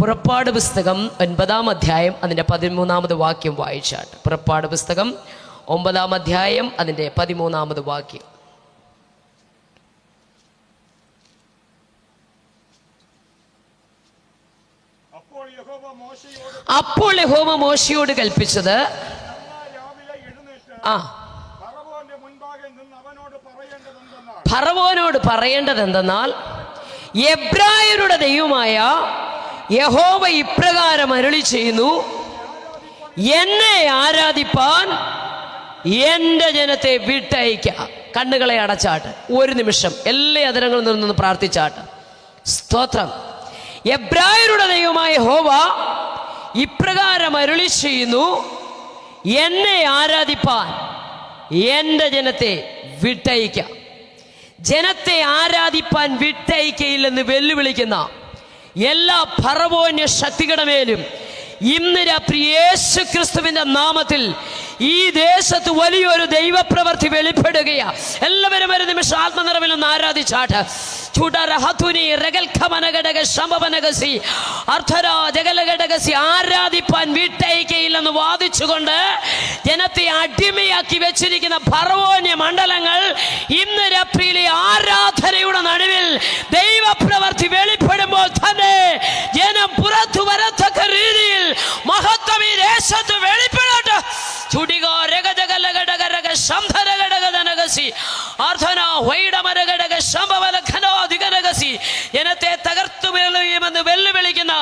പുറപ്പാട് പുസ്തകം 9-ാം അധ്യായം അതിൻ്റെ 13-ാമത് വാക്യം വായിച്ചാട്ട്. പുറപ്പാട് പുസ്തകം 9-ാം അധ്യായം അതിൻ്റെ 13-ാമത് വാക്യം. അപ്പോൾ യഹോവ മോശയോട് കൽപ്പിച്ചത്, ഫറവോനോട് പറയേണ്ടതെന്തെന്നാൽ, എബ്രായരുടെ ദൈവമായ യഹോവ ഇപ്രകാരം അരുളി ചെയ്യുന്നു, എന്നെ ആരാധിപ്പാൻ എൻ്റെ ജനത്തെ വിട്ടയക്ക. കണ്ണുകളെ അടച്ചാട്ട് ഒരു നിമിഷം എല്ലാ അധരങ്ങളിൽ നിന്ന് പ്രാർത്ഥിച്ചാട്ട്. സ്തോത്രം. എബ്രായരുടെ ദൈവമായ യഹോവ ഇപ്രകാരം അരുളി ചെയ്യുന്നു, എന്നെ ആരാധിപ്പാൻ എൻ്റെ ജനത്തെ വിട്ടയക്ക. ജനത്തെ ആരാധിപ്പാൻ വിട്ടയക്കയില്ലെന്ന് വെല്ലുവിളിക്കുന്ന എല്ലാ ഫറവോന്യ ശക്തികളുടെ മേലും ഇന്ന് രാത്രി യേശു ക്രിസ്തുവിന്റെ നാമത്തിൽ ഈ ദേശത്ത് വലിയൊരു ദൈവപ്രവൃത്തി വെളിപ്പെടുകയാ. എല്ലാവരും ഒരു നിമിഷം ആത്മനിറവിൽ ഒന്ന് ആരാധിച്ചാട്ട്. ആരാധിപ്പാൻ വിട്ടയക്കയില്ലെന്ന് വാദിച്ചുകൊണ്ട് ജനത്തെ അടിമയാക്കി വെച്ചിരിക്കുന്ന ഫറവോന്യ മണ്ഡലങ്ങൾ ഇന്ന് രാത്രിയിലെ ആരാധനയുടെ നടുവിൽ ദൈവപ്രവൃത്തി വെളിപ്പെടുമ്പോൾ തന്നെ ജനം പുറത്തു വരത്തക്ക രീതിയിൽ മഹത്വം ഈ ദേശത്ത് വെളിപ്പെടട്ടെ. ജനത്തെ തകർത്തു വീഴുമെന്ന് വെല്ലുവിളിക്കുന്ന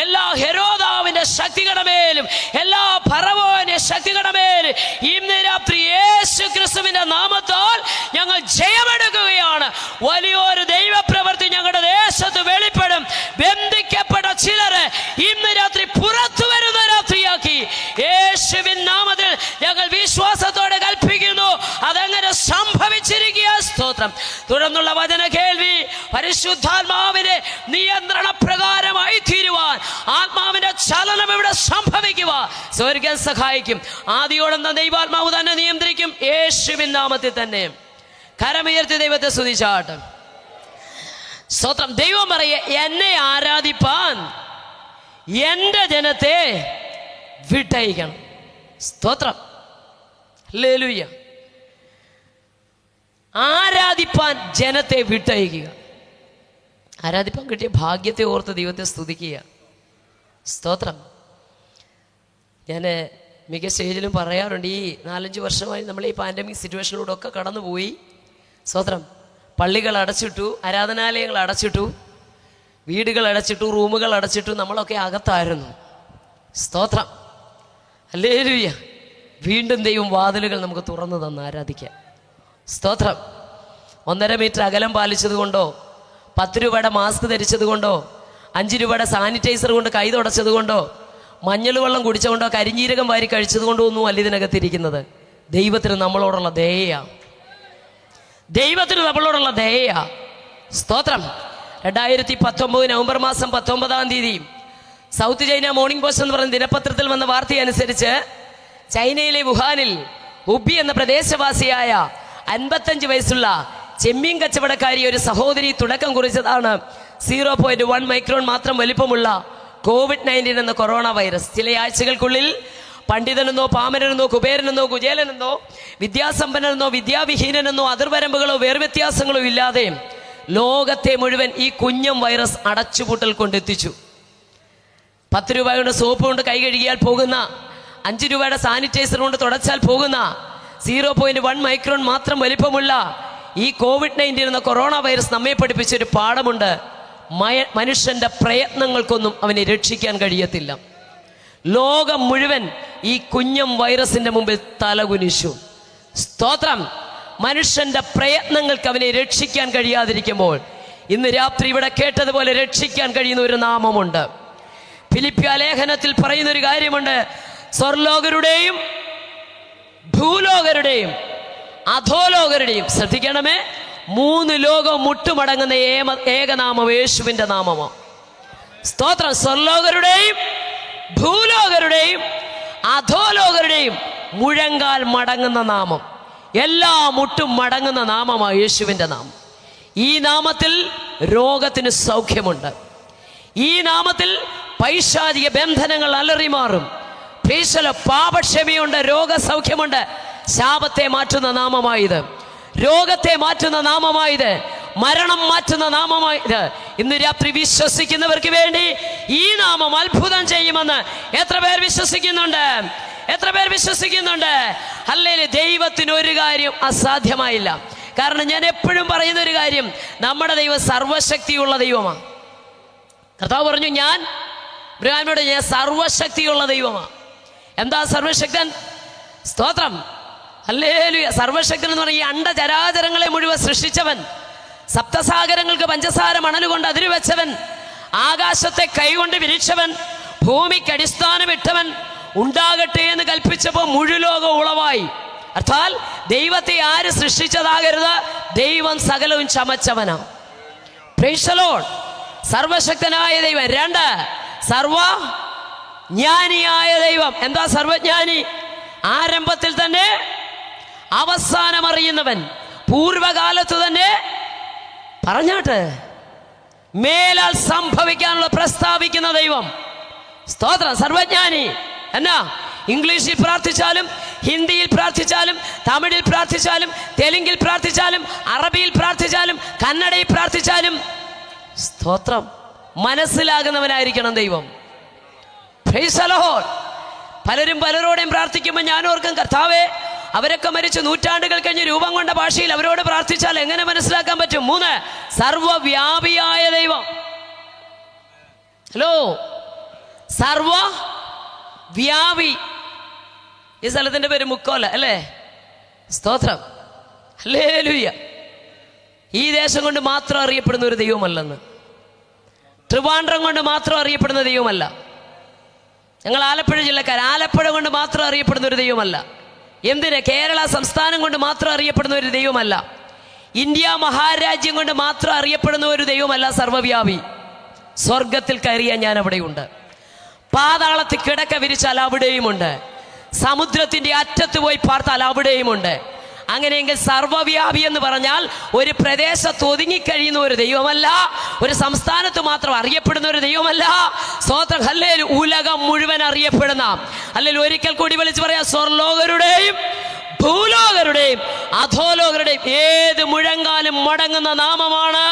എല്ലാ ഹെരോദാവിന്റെ ശക്തികളുടെ മേലും എല്ലാ ഫറവോന്റെ ശക്തികളുടെ മേലും ഇന്ന് രാത്രി യേശു ക്രിസ്തുവിന്റെ നാമത്താൽ ഞങ്ങൾ ജയമെടുക്കുകയാണ്. വലിയൊരു ദൈവപ്രവൃത്തി ഞങ്ങളുടെ ദേശത്ത് വെളിപ്പെടും. ബന്ധിക്കപ്പെട്ട ചിലര് ഇന്ന് രാത്രി പുറത്തു വരുന്ന രാത്രിയാക്കി യേശുവിൻ നാമത്തിൽ ഞങ്ങൾ വിശ്വാസത്തോടെ കൽപ്പിക്കുന്നു. അതങ്ങനെ സംഭവിച്ചിരിക്കുക. സ്തോത്രം. തുടർന്നുള്ള വചന കേൾവി പരിശുദ്ധാത്മാവിന്റെ നിയന്ത്രണ പ്രകാരമായി തീരുവാൻ, ആത്മാവിന്റെ ചലനം ഇവിടെ സംഭവിക്കുവാൻ സ്വർഗ്ഗം സഹായിക്കും. ആദിയോടെന്ന ദൈവാത്മാവ് തന്നെ നിയന്ത്രിക്കും. യേശുവിൻ നാമത്തിൽ തന്നെ കരമുയർത്തി ദൈവത്തെ സ്തുതിച്ചാട്ട്. സ്തോത്രം. ദൈവം പറയെ, എന്നെ ആരാധിപ്പാൻ എൻ്റെ ജനത്തെ വിട്ടയക്കണം. സ്തോത്രം. ഹല്ലേലൂയ. ആരാധിപ്പാൻ ജനത്തെ വിട്ടയക്കുക. ആരാധിപ്പാൻ കിട്ടിയ ഭാഗ്യത്തെ ഓർത്ത് ദൈവത്തെ സ്തുതിക്കുക. സ്തോത്രം. ഞാൻ മിക്ക സ്റ്റേജിലും പറയാറുണ്ട്, ഈ 4-5 വർഷമായി നമ്മൾ ഈ പാൻഡമിക് സിറ്റുവേഷനിലൂടെ ഒക്കെ കടന്നുപോയി. സ്തോത്രം. പള്ളികൾ അടച്ചിട്ടു, ആരാധനാലയങ്ങൾ അടച്ചിട്ടു, വീടുകൾ അടച്ചിട്ടു, റൂമുകൾ അടച്ചിട്ടു, നമ്മളൊക്കെ അകത്തായിരുന്നു. സ്തോത്രം. ഹല്ലേലൂയ. വീണ്ടും ദൈവം വാതിലുകൾ നമുക്ക് തുറന്നു തന്ന് ആരാധിക്കാം. സ്തോത്രം. 1.5 മീറ്റർ അകലം പാലിച്ചത് കൊണ്ടോ, 10 രൂപയുടെ മാസ്ക് ധരിച്ചത് കൊണ്ടോ, 5 രൂപയുടെ സാനിറ്റൈസർ കൊണ്ട് കൈ തുടച്ചത് കൊണ്ടോ, മഞ്ഞൾ വെള്ളം കുടിച്ചുകൊണ്ടോ, കരിഞ്ഞീരകം വാരി കഴിച്ചത് കൊണ്ടോ ഒന്നും അല്ല ഇതിനകത്തിരിക്കുന്നത്. ദൈവത്തിന് നമ്മളോടുള്ള ദയയാ. ദൈവത്തിന് നമ്മളോടുള്ള ദയയാ. സ്തോത്രം. 2019 നവംബർ മാസം 19-ാം തീയതി സൗത്ത് ചൈന മോർണിംഗ് പോസ്റ്റ് എന്ന് പറയുന്ന ദിനപത്രത്തിൽ വന്ന വാർത്തയനുസരിച്ച് ചൈനയിലെ വുഹാനിൽ ഉബി എന്ന പ്രദേശവാസിയായ 55 വയസ്സുള്ള ചെമ്മീൻ കച്ചവടക്കാരി ഒരു സഹോദരി തുടക്കം കുറിച്ചതാണ് 0.1 മൈക്രോൺ മാത്രം വലിപ്പമുള്ള COVID-19 എന്ന കൊറോണ വൈറസ്. ചില ആഴ്ചകൾക്കുള്ളിൽ പണ്ഡിതനെന്നോ പാമരനെന്നോ കുബേരനെന്നോ കുചേലനെന്നോ വിദ്യാസമ്പന്നനെന്നോ വിദ്യാവിഹീനനെന്നോ അതിർവരമ്പുകളോ വേർവ്യത്യാസങ്ങളോ ഇല്ലാതെ ലോകത്തെ മുഴുവൻ ഈ കുഞ്ഞം വൈറസ് അടച്ചുപൂട്ടൽ കൊണ്ടെത്തിച്ചു. 10 രൂപയുടെ സോപ്പ് കൊണ്ട് കൈ കഴുകിയാൽ പോകുന്ന, 5 രൂപയുടെ സാനിറ്റൈസർ കൊണ്ട് തുടച്ചാൽ പോകുന്ന 0.1 മൈക്രോൺ മാത്രം വലിപ്പമുള്ള ഈ COVID-19 എന്ന കൊറോണ വൈറസ് നമ്മെ പഠിപ്പിച്ചൊരു പാഠമുണ്ട്. മനുഷ്യന്റെ പ്രയത്നങ്ങൾക്കൊന്നും അവനെ രക്ഷിക്കാൻ കഴിയത്തില്ല. ലോകം മുഴുവൻ ഈ കുഞ്ഞം വൈറസിന്റെ മുമ്പിൽ തലകുനിച്ചു. സ്തോത്രം. മനുഷ്യന്റെ പ്രയത്നങ്ങൾക്ക് അവനെ രക്ഷിക്കാൻ കഴിയാതിരിക്കുമ്പോൾ ഇന്ന് രാത്രി ഇവിടെ കേട്ടതുപോലെ രക്ഷിക്കാൻ കഴിയുന്ന ഒരു നാമമുണ്ട്. ഫിലിപ്പിയ ലേഖനത്തിൽ പറയുന്നൊരു കാര്യമുണ്ട്, സ്വർലോകരുടെയും ഭൂലോകരുടെയും അധോലോകരുടെയും, ശ്രദ്ധിക്കണമേ, 3 ലോകം മുട്ടുമടങ്ങുന്ന ഏകനാമം യേശുവിന്റെ നാമമോ. സ്തോത്രം. സ്വർലോകരുടെയും ഭൂലോകരുടെയും അധോലോകരുടെയും മുഴങ്കാൽ മടങ്ങുന്ന നാമം, എല്ലാ മുട്ടും മടങ്ങുന്ന നാമമാണ് യേശുവിന്റെ നാമം. ഈ നാമത്തിൽ രോഗത്തിന് സൗഖ്യമുണ്ട്. ഈ നാമത്തിൽ പൈശാചിക ബന്ധനങ്ങൾ അലറിമാറും. പാപക്ഷമയുണ്ട്, രോഗസൗഖ്യമുണ്ട്. ശാപത്തെ മാറ്റുന്ന നാമമായത്, രോഗത്തെ മാറ്റുന്ന നാമമായത്, മരണം മാറ്റുന്ന നാമമായത്. ഇന്ന് രാത്രി വിശ്വസിക്കുന്നവർക്ക് വേണ്ടി ഈ നാമം അത്ഭുതം ചെയ്യുമെന്ന് എത്ര പേർ വിശ്വസിക്കുന്നുണ്ട്? എത്ര പേർ വിശ്വസിക്കുന്നുണ്ട്? ഹല്ലേലൂയ. ദൈവത്തിന് ഒരു കാര്യം അസാധ്യമായില്ല. കാരണം ഞാൻ എപ്പോഴും പറയുന്ന ഒരു കാര്യം, നമ്മുടെ ദൈവം സർവശക്തിയുള്ള ദൈവമാണ്. കർത്താവ് പറഞ്ഞു, ഞാൻ ഇബ്രാഹിമിനോട് ഞാൻ സർവശക്തിയുള്ള ദൈവമാണ്. എന്താ സർവശക്തൻ? സ്തോത്രം, ഹല്ലേലൂയ. സർവശക്തൻ എന്ന് പറഞ്ഞാൽ ഈ അണ്ടചരാചരങ്ങളെ മുഴുവൻ സൃഷ്ടിച്ചവൻ, സപ്തസാഗരങ്ങൾക്ക് പഞ്ചസാര മണലുകൊണ്ട് അതിരുവെച്ചവൻ, ആകാശത്തെ കൈകൊണ്ട് വിരിച്ചവൻ, ഭൂമിക്ക് അടിസ്ഥാനമിട്ടവൻ, ഉണ്ടാകട്ടെ എന്ന് കൽപ്പിച്ചപ്പോൾ മുഴുലോകം ഉളവായി. അർത്ഥാൽ ദൈവത്തെ ആര് സൃഷ്ടിച്ചതാകരുത്? ദൈവം സകലവും ചമച്ചവനാണ്. Price the Lord. സർവശക്തനായ ദൈവം. 2, സർവജ്ഞാനിയായ ദൈവം. എന്താ സർവജ്ഞാനി? ആരംഭത്തിൽ തന്നെ അവസാനം അറിയുന്നവൻ, പൂർവകാലത്ത് തന്നെ പറഞ്ഞാട്ട് മേലാൽ സംഭവിക്കാനുള്ള പ്രസ്താവിക്കുന്ന ദൈവം. സ്തോത്രം. സർവജ്ഞാനി. എന്നാ ഇംഗ്ലീഷിൽ പ്രാർത്ഥിച്ചാലും, ഹിന്ദിയിൽ പ്രാർത്ഥിച്ചാലും, തമിഴിൽ പ്രാർത്ഥിച്ചാലും, തെലുങ്കിൽ പ്രാർത്ഥിച്ചാലും, അറബിയിൽ പ്രാർത്ഥിച്ചാലും, കന്നഡയിൽ പ്രാർത്ഥിച്ചാലും, സ്തോത്രം, മനസ്സിലാകുന്നവനായിരിക്കണം ദൈവം. Price the Lord. പലരും പലരോടെയും പ്രാർത്ഥിക്കുമ്പോൾ ഞാൻ ഓർക്കും, കർത്താവേ, അവരൊക്കെ മരിച്ച് നൂറ്റാണ്ടുകൾ കഴിഞ്ഞ് രൂപം കൊണ്ട ഭാഷയിൽ അവരോട് പ്രാർത്ഥിച്ചാൽ എങ്ങനെ മനസ്സിലാക്കാൻ പറ്റും? 3, സർവവ്യാപിയായ ദൈവം. ഹലോ, സർവവ്യാപി. ഈ സ്ഥലത്തിന്റെ പേര് മുക്കോല അല്ലേ? സ്തോത്രം, ഹല്ലേലൂയ. ഈ ദേശം കൊണ്ട് മാത്രം അറിയപ്പെടുന്ന ഒരു ദൈവമല്ലെന്ന്, ട്രിവാൻഡ്രം കൊണ്ട് മാത്രം അറിയപ്പെടുന്ന ദൈവമല്ല. ഞങ്ങൾ ആലപ്പുഴ ജില്ലക്കാർ, ആലപ്പുഴ കൊണ്ട് മാത്രം അറിയപ്പെടുന്ന ഒരു ദൈവമല്ല. എന്തിന്? കേരള സംസ്ഥാനം കൊണ്ട് മാത്രം അറിയപ്പെടുന്ന ഒരു ദൈവമല്ല. ഇന്ത്യ മഹാരാജ്യം കൊണ്ട് മാത്രം അറിയപ്പെടുന്ന ഒരു ദൈവമല്ല സർവ്വവ്യാപി. സ്വർഗത്തിൽ കയറിയാൽ ഞാൻ അവിടെയുണ്ട്, പാതാളത്തിൽ കിടക്ക വിരിച്ചാൽ അവിടെയുമുണ്ട്, സമുദ്രത്തിന്റെ അറ്റത്ത് പോയി പാർത്താൽ അവിടെയുമുണ്ട്. അങ്ങനെയെങ്കിൽ സർവ്വവ്യാപി എന്ന് പറഞ്ഞാൽ ഒരു പ്രദേശത്ത് ഒതുങ്ങിക്കഴിയുന്ന ഒരു ദൈവമല്ല, ഒരു സംസ്ഥാനത്ത് മാത്രം അറിയപ്പെടുന്ന ഒരു ദൈവമല്ല. സ്തോത്രം, ഹല്ലേലൂയ. ഉലകം മുഴുവൻ അറിയപ്പെടുന്ന, അല്ലെങ്കിൽ ഒരിക്കൽ കൂടി വിളിച്ച് പറയാം, സ്വർലോകരുടെയും ഭൂലോകരുടെയും അധോലോകരുടെയും ഏത് മുഴങ്ങാനും മടങ്ങുന്ന നാമമാണ്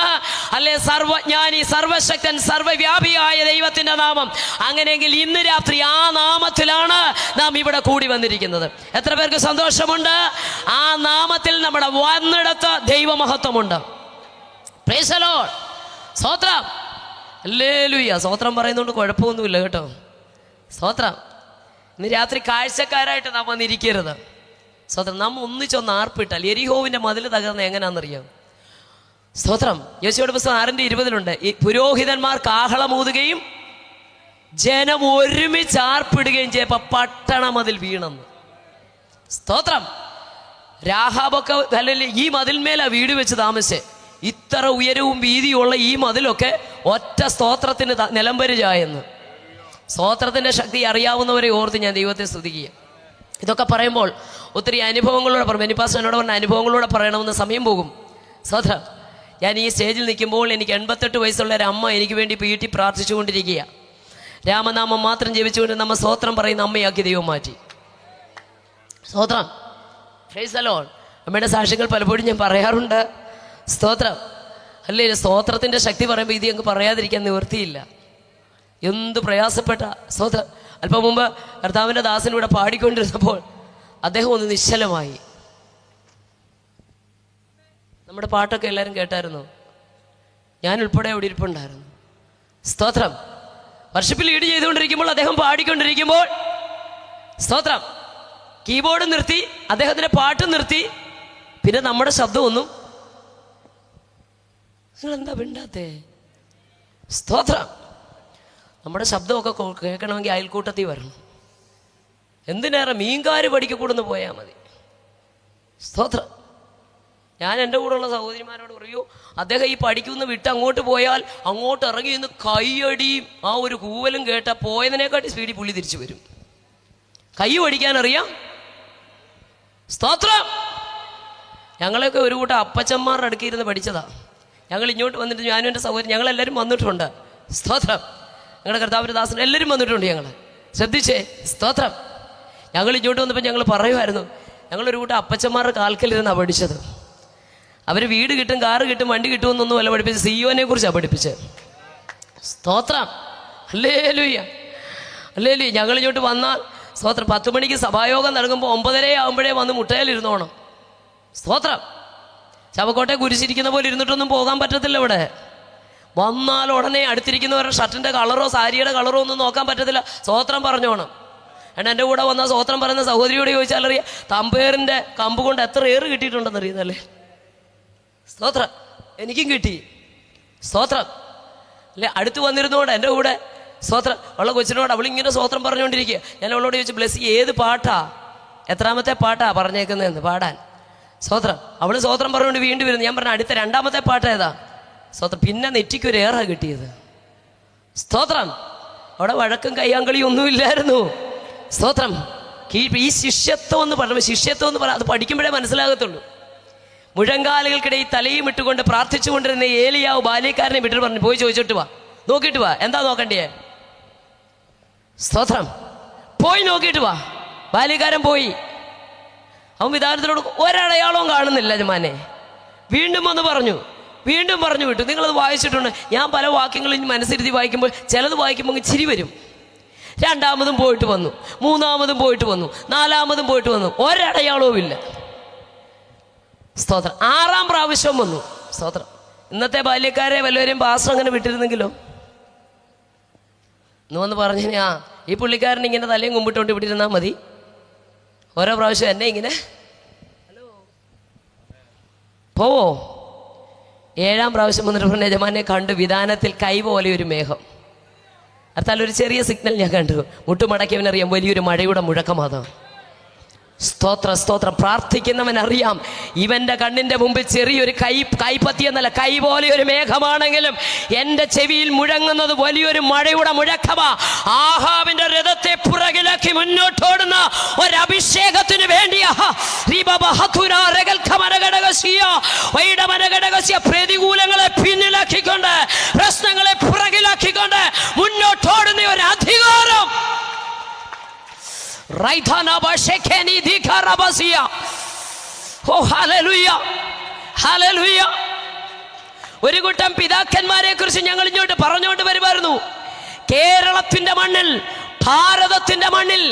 അല്ലെ സർവജ്ഞാനി, സർവശക്തൻ, സർവവ്യാപിയായ ദൈവത്തിന്റെ നാമം. അങ്ങനെയെങ്കിൽ ഇന്ന് രാത്രി ആ നാമത്തിലാണ് നാം ഇവിടെ കൂടി വന്നിരിക്കുന്നത്. എത്ര പേർക്ക് സന്തോഷമുണ്ട്? ആ നാമത്തിൽ നമ്മുടെ വന്നിടത്ത് ദൈവമഹത്വമുണ്ട്. Praise the lord. സ്തോത്രം, ഹല്ലേലൂയ. സ്തോത്രം പറയുന്നതുകൊണ്ട് കുഴപ്പമൊന്നുമില്ല കേട്ടോ. സ്തോത്രം. ഇന്ന് രാത്രി കാഴ്ചക്കാരായിട്ട് നാം വന്നിരിക്കരുത്. സ്തോത്രം. നാം ഒന്നിച്ചൊന്ന് ആർപ്പിട്ടാൽ എരിഹോവിന്റെ മതിൽ തകർന്ന് എങ്ങനെയാണെന്നറിയാം. സ്തോത്രം. യോശുവയുടെ പുസ്തകം 6:20 ഈ പുരോഹിതന്മാർ കാഹളമൂതുകയും ജനം ഒരുമിച്ച് ആർപ്പിടുകയും ചെയ്യപ്പോൾ പട്ടണം അതിൽ വീണെന്ന്. സ്തോത്രം. രാഹാബൊക്കെ അല്ലെങ്കിൽ ഈ മതിൽമേലാ വീട് വെച്ച് താമസിച്ചേ. ഇത്ര ഉയരവും വീതിയുള്ള ഈ മതിലൊക്കെ ഒറ്റ സ്തോത്രത്തിന് നിലംപരിചായെന്ന്. സ്തോത്രത്തിന്റെ ശക്തി അറിയാവുന്നവരെ ഓർത്ത് ഞാൻ ദൈവത്തെ സ്തുതിക്കുക. ഇതൊക്കെ പറയുമ്പോൾ ഒത്തിരി അനുഭവങ്ങളോടെ പറയും. ബെനിപ്പാസ് എന്നോട് പറഞ്ഞ അനുഭവങ്ങളോടെ പറയണമെന്ന് സമയം പോകും. സ്തോത്രം. ഞാൻ ഈ സ്റ്റേജിൽ നിൽക്കുമ്പോൾ എനിക്ക് 88 വയസ്സുള്ള ഒരു അമ്മ എനിക്ക് വേണ്ടി വീട്ടി പ്രാർത്ഥിച്ചുകൊണ്ടിരിക്കുക. രാമനാമം മാത്രം ജപിച്ചുകൊണ്ട് നമ്മ സ്തോത്രം പറയുന്ന അമ്മയാക്കി ദൈവം മാറ്റി. സ്തോത്രം. Price the Lord. അമ്മയുടെ സാക്ഷ്യങ്ങൾ പലപ്പോഴും ഞാൻ പറയാറുണ്ട്. സ്തോത്രം. അല്ലേ, സ്തോത്രത്തിൻ്റെ ശക്തി പറയുമ്പോൾ ഇത് ഞങ്ങൾക്ക് പറയാതിരിക്കാൻ നിവൃത്തിയില്ല. എന്ത് പ്രയാസപ്പെട്ട. സ്തോത്രം. അല്പം മുമ്പ് കർത്താവിൻ്റെ ദാസനിവിടെ പാടിക്കൊണ്ടിരുന്നപ്പോൾ അദ്ദേഹം ഒന്ന് നിശ്ചലമായി. നമ്മുടെ പാട്ടൊക്കെ എല്ലാവരും കേട്ടായിരുന്നു. ഞാൻ ഉൾപ്പെടെ അവിടെ ഇരിപ്പുണ്ടായിരുന്നു. സ്തോത്രം. വർഷിപ്പിൽ ലീഡ് ചെയ്തുകൊണ്ടിരിക്കുമ്പോൾ അദ്ദേഹം പാടിക്കൊണ്ടിരിക്കുമ്പോൾ സ്തോത്രം കീബോർഡ് നിർത്തി, അദ്ദേഹത്തിൻ്റെ പാട്ടും നിർത്തി. പിന്നെ നമ്മുടെ ശബ്ദമൊന്നും നിങ്ങളെന്താ മിണ്ടാത്തേ? സ്തോത്രം. നമ്മുടെ ശബ്ദമൊക്കെ കേൾക്കണമെങ്കിൽ അയൽക്കൂട്ടത്തിൽ വരണം. എന്തിനേറെ മീൻകാര് പഠിക്കൂടെന്ന് പോയാൽ മതി. സ്തോത്രം. ഞാൻ എൻ്റെ കൂടെയുള്ള സഹോദരിമാരോട് പറയൂ, അദ്ദേഹം ഈ പഠിക്കുന്ന വിട്ട് അങ്ങോട്ട് പോയാൽ അങ്ങോട്ട് ഇറങ്ങി നിന്ന് കൈയടിയും ആ ഒരു കൂവലും കേട്ട പോയതിനെക്കാട്ടി സ്പീഡിൽ പുള്ളി തിരിച്ചു വരും. കൈ പഠിക്കാനറിയാം. സ്തോത്രം. ഞങ്ങളൊക്കെ ഒരു കൂട്ടം അപ്പച്ചന്മാരുടെ അടുക്കിരുന്ന് പഠിച്ചതാ. ഞങ്ങൾ ഇങ്ങോട്ട് വന്നിട്ട് ഞാനും എൻ്റെ സഹോദരൻ ഞങ്ങളെല്ലാവരും വന്നിട്ടുണ്ട്. സ്തോത്രം. ഞങ്ങളുടെ കർത്താവിൻ്റെ ദാസൻ എല്ലാവരും വന്നിട്ടുണ്ട്. ഞങ്ങൾ ശ്രദ്ധിച്ചേ, സ്തോത്രം. ഞങ്ങൾ ഇങ്ങോട്ട് വന്നപ്പോൾ ഞങ്ങൾ പറയുമായിരുന്നു, ഞങ്ങളൊരു കൂട്ടം അപ്പച്ചന്മാരുടെ കാൽക്കലിരുന്നാണ് പഠിച്ചത്. അവർ വീട് കിട്ടും, കാറ് കിട്ടും, വണ്ടി കിട്ടുമെന്നൊന്നുമല്ല പഠിപ്പിച്ചത്, സിയോനെ കുറിച്ചാണ് പഠിപ്പിച്ചത്. സ്തോത്രം. Hallelujah, hallelujah. ഞങ്ങൾ ഇങ്ങോട്ട് വന്നാൽ സ്തോത്രം 10 മണിക്ക് സഭായോഗം നടക്കുമ്പോൾ 9:30 ആകുമ്പോഴേ വന്ന് മുട്ടയിലിരുന്നോണം. സ്തോത്രം. ശവക്കോട്ടെ കുരിശിരിക്കുന്ന പോലെ ഇരുന്നിട്ടൊന്നും പോകാൻ പറ്റത്തില്ല. ഇവിടെ വന്നാൽ ഉടനെ അടുത്തിരിക്കുന്നവരുടെ ഷർട്ടിൻ്റെ കളറോ സാരിയുടെ കളറോ ഒന്നും നോക്കാൻ പറ്റത്തില്ല. സ്തോത്രം പറഞ്ഞോണം. കാരണം എൻ്റെ കൂടെ വന്നാൽ സ്തോത്രം പറയുന്ന സഹോദരിയോട് ചോദിച്ചാലറിയാം, തമ്പേറിൻ്റെ കമ്പ് കൊണ്ട് എത്ര ഏറ് കിട്ടിയിട്ടുണ്ടെന്ന് അറിയുന്നല്ലേ. സ്തോത്രം. എനിക്കും കിട്ടി. സ്തോത്രം. അല്ലേ, അടുത്ത് വന്നിരുന്നോണ്ട് എൻ്റെ കൂടെ സ്തോത്രം ഉള്ള കൊച്ചിനോട് അവളിങ്ങനെ സ്തോത്രം പറഞ്ഞുകൊണ്ടിരിക്കുക. ഞാൻ അവളോട് ചോദിച്ചു, ബ്ലെസ്സി ഏത് പാട്ടാ, എത്രാമത്തെ പാട്ടാ പറഞ്ഞേക്കുന്നതെന്ന് പാടാൻ. സ്തോത്രം. അവൾ സ്തോത്രം പറഞ്ഞുകൊണ്ട് വീണ്ടും വരുന്നു. ഞാൻ പറഞ്ഞു, അടുത്ത 2ാമത്തെ പാട്ട് ഏതാ? സ്തോത്രം. പിന്നെ നെറ്റിക്കൊരു ഏറാ കിട്ടിയത്. സ്തോത്രം. അവിടെ വഴക്കും കയ്യാങ്കളിയും ഒന്നുമില്ലായിരുന്നു. സ്തോത്രം. ഈ ശിഷ്യത്വം എന്ന് പറയുമ്പോൾ, ശിഷ്യത്വം എന്ന് പറയാം, അത് പഠിക്കുമ്പോഴേ മനസ്സിലാകത്തുള്ളൂ. മുഴങ്കാലുകൾക്കിടയിൽ തലയും ഇട്ടുകൊണ്ട് പ്രാർത്ഥിച്ചു കൊണ്ടിരുന്ന ഏലിയാവ് ബാല്യക്കാരനെ വിട്ടിട്ട് പറഞ്ഞു, പോയി ചോദിച്ചിട്ട് വാ, നോക്കിയിട്ട് വാ. എന്താ നോക്കണ്ടേ? സ്തോത്രം. പോയി നോക്കിയിട്ട് വാ. ബാല്യക്കാരൻ പോയി. അവൻ വിധാനത്തിനോട് ഒരടയാളവും കാണുന്നില്ല യജമാനെ. വീണ്ടും വന്ന് പറഞ്ഞു, വീണ്ടും പറഞ്ഞു വിട്ടു. നിങ്ങളത് വായിച്ചിട്ടുണ്ട്. ഞാൻ പല വാക്യങ്ങളും മനസ്സിരുത്തി വായിക്കുമ്പോൾ ചിലത് വായിക്കുമ്പോൾ ചിരി വരും. 2ാമതും പോയിട്ട് വന്നു, 3ാമതും പോയിട്ട് വന്നു, 4ാമതും പോയിട്ട് വന്നു, ഒരടയാളവും ഇല്ല. സ്തോത്രം. 6ാം പ്രാവശ്യം വന്നു. സ്തോത്രം. ഇന്നത്തെ ബാല്യക്കാരെ വല്ലവരെയും പാസ്റ്റർ അങ്ങനെ വിട്ടിരുന്നെങ്കിലോ? ഇന്ന് വന്ന് പറഞ്ഞു, ഈ പുള്ളിക്കാരൻ ഇങ്ങനെ തലയും കുമ്പിട്ടുകൊണ്ട് ഇവിടെ ഇരുന്നാൽ മതി, ഓരോ പ്രാവശ്യം എന്നെ ഇങ്ങനെ ഹലോ പോവോ. 7ാം പ്രാവശ്യം വന്നിട്ട് പറഞ്ഞ, യജമാനെ കണ്ടു വിധാനത്തിൽ കൈ പോലെ ഒരു മേഘം. അർത്ഥാൽ ഒരു ചെറിയ സിഗ്നൽ ഞാൻ കണ്ടു. മുട്ടുമടക്കിയവനറിയാം വലിയൊരു മഴയുടെ മുഴക്കമാതാ. സ്തോത്ര, സ്തോത്രം. പ്രാർത്ഥിക്കുന്നവനറിയാം ഇവൻ്റെ കണ്ണിൻ്റെ മുമ്പിൽ ചെറിയൊരു കൈപ്പത്തി എന്നല്ല, കൈ പോലെ ഒരു മേഘമാണെങ്കിലും എൻ്റെ ചെവിയിൽ മുഴങ്ങുന്നത് വലിയൊരു മഴയുടെ മുഴക്കമാ. ആഹാബിന്റെ രഥത്തെ പുറകിലാക്കി മുന്നോട്ടോടുന്ന ഒരഭിഷേകത്തിന് വേണ്ടിയാ പ്രതികൂലങ്ങളെ പിന്നിലാക്കിക്കൊണ്ട്, പ്രശ്നങ്ങളെ പുറകിലാക്കിക്കൊണ്ട് മുന്നോട്ടോടുന്ന ഒരു അധികാരം. ഒരു കൂട്ടം പിതാക്കന്മാരെ കുറിച്ച് ഞങ്ങൾ ഇങ്ങോട്ട് പറഞ്ഞുകൊണ്ട് വരുമായിരുന്നു. കേരളത്തിന്റെ മണ്ണിൽ, ഭാരതത്തിന്റെ മണ്ണിൽ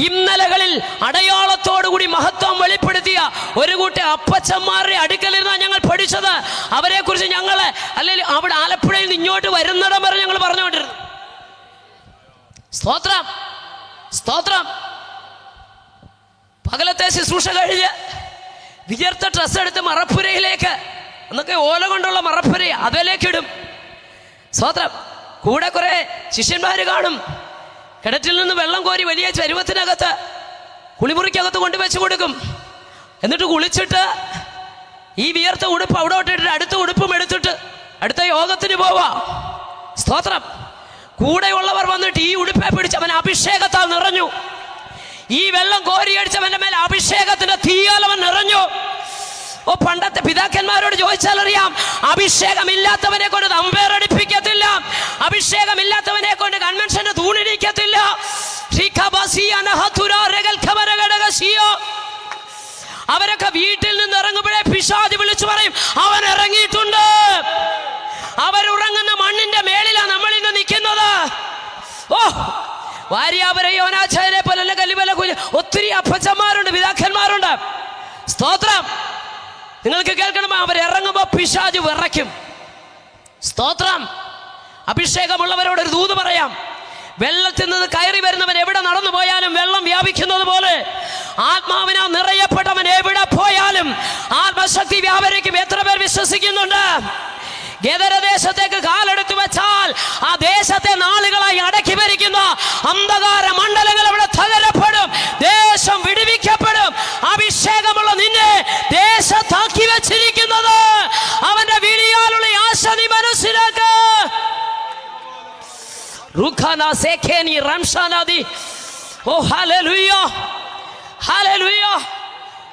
ഇന്നലകളിൽ അടയാളത്തോടുകൂടി മഹത്വം വെളിപ്പെടുത്തിയ ഒരു കൂട്ടം അപ്പച്ചന്മാരുടെ അടുക്കലിരുന്നാണ് ഞങ്ങൾ പഠിച്ചത്. അവരെ കുറിച്ച് ഞങ്ങൾ അല്ലെങ്കിൽ അവിടെ ആലപ്പുഴയിൽ നിന്ന് ഇങ്ങോട്ട് വരുന്നിടം വരെ ഞങ്ങൾ പറഞ്ഞുകൊണ്ടിരുന്നു. സ്തോത്രം, സ്തോത്രം. പകലത്തെ ശുശ്രൂഷ കഴിഞ്ഞ് വിയർത്ത ഡ്രസ്സ് എടുത്ത് മറപ്പുരയിലേക്ക്, എന്നൊക്കെ ഓല കൊണ്ടുള്ള മറപ്പുര, അതിലേക്ക് ഇടും. സ്തോത്രം. കൂടെ കുറെ ശിഷ്യന്മാർ കാണും. കിണറ്റിൽ നിന്ന് വെള്ളം കോരി വലിയ ചരുവത്തിനകത്ത് കുളിമുറിക്കകത്ത് കൊണ്ടുവച്ച് കൊടുക്കും. എന്നിട്ട് കുളിച്ചിട്ട് ഈ വിയർത്ത ഉടുപ്പ് അവിടെ ഇട്ടിട്ട് അടുത്ത ഉടുപ്പും എടുത്തിട്ട് അടുത്ത യോഗത്തിന് പോവാ. സ്തോത്രം. കൂടെയുള്ളവർ വന്നിട്ട് ഈ ഉടുപ്പെ പിടിച്ച് അവൻ അഭിഷേകത്താൽ നിറഞ്ഞു. ഈ വെള്ളം കോരിയടിച്ചവന്റെ മേൽ അഭിഷേകത്തിന്റെ തീയാൽ അവൻ നിറഞ്ഞു. പണ്ടത്തെ പിതാക്കന്മാരോട് ചോദിച്ചാൽ അറിയാം, അഭിഷേകമില്ലാത്തവനെ കൊണ്ട് അമ്പേറടിപ്പിക്കത്തില്ല, അഭിഷേകമില്ലാത്തവനെ കൊണ്ട് കൺവെൻഷന് തൂണിരിക്കത്തില്ല. അവരൊക്കെ വീട്ടിൽ നിന്ന് ഇറങ്ങുമ്പോഴേ പിശാച് വിളിച്ചു പറയും, അവൻ ഇറങ്ങിയിട്ടുണ്ട്. അവരുറങ്ങുന്ന മണ്ണിന്റെ മേളിലാണ് നമ്മൾ ഇന്ന് നിൽക്കുന്നത്. വാര്യാപരയോനാചാര്യനെ പോലെ കല്ലിപല ഒത്തിരി അപ്പച്ചന്മാരുണ്ട്, പിതാക്കന്മാരുണ്ട്. സ്തോത്രം. നിങ്ങൾക്ക് കേൾക്കണമോ? അവരിറങ്ങുമ്പോ പിശാച് വിറയ്ക്കും. സ്തോത്രം. അഭിഷേകമുള്ളവരോട് ഒരു ദൂത് പറയാം. വെള്ളത്തിൽ നിന്ന് കയറി വരുന്നവൻ എവിടെ നടന്നു പോയാലും വെള്ളം വ്യാപിക്കുന്നത് പോലെ ആത്മാവിനാൽ നിറയപ്പെട്ടവൻ എവിടെ പോയാലും ആത്മശക്തി വ്യാപരിക്കും. എത്ര പേർ വിശ്വസിക്കുന്നുണ്ട്? ഗദരദേശത്തേക്ക് കാലെടുത്തു വെച്ചാൽ ആ ദേശത്തെ നാളുകളായി അടക്കി ഭരിക്കുന്ന അന്ധകാര മണ്ഡലങ്ങൾ അവിടെ തകരപ്പെടും. ദേശം വിടുവിക്കപ്പെടും. അഭിഷേകമുള്ള നിന്നെ ദേശത്താക്കി വെച്ചിരിക്കുന്നത് അവന്റെ വിളിയാലുള്ള ആശ നീ മനസ്സിലാക്ക.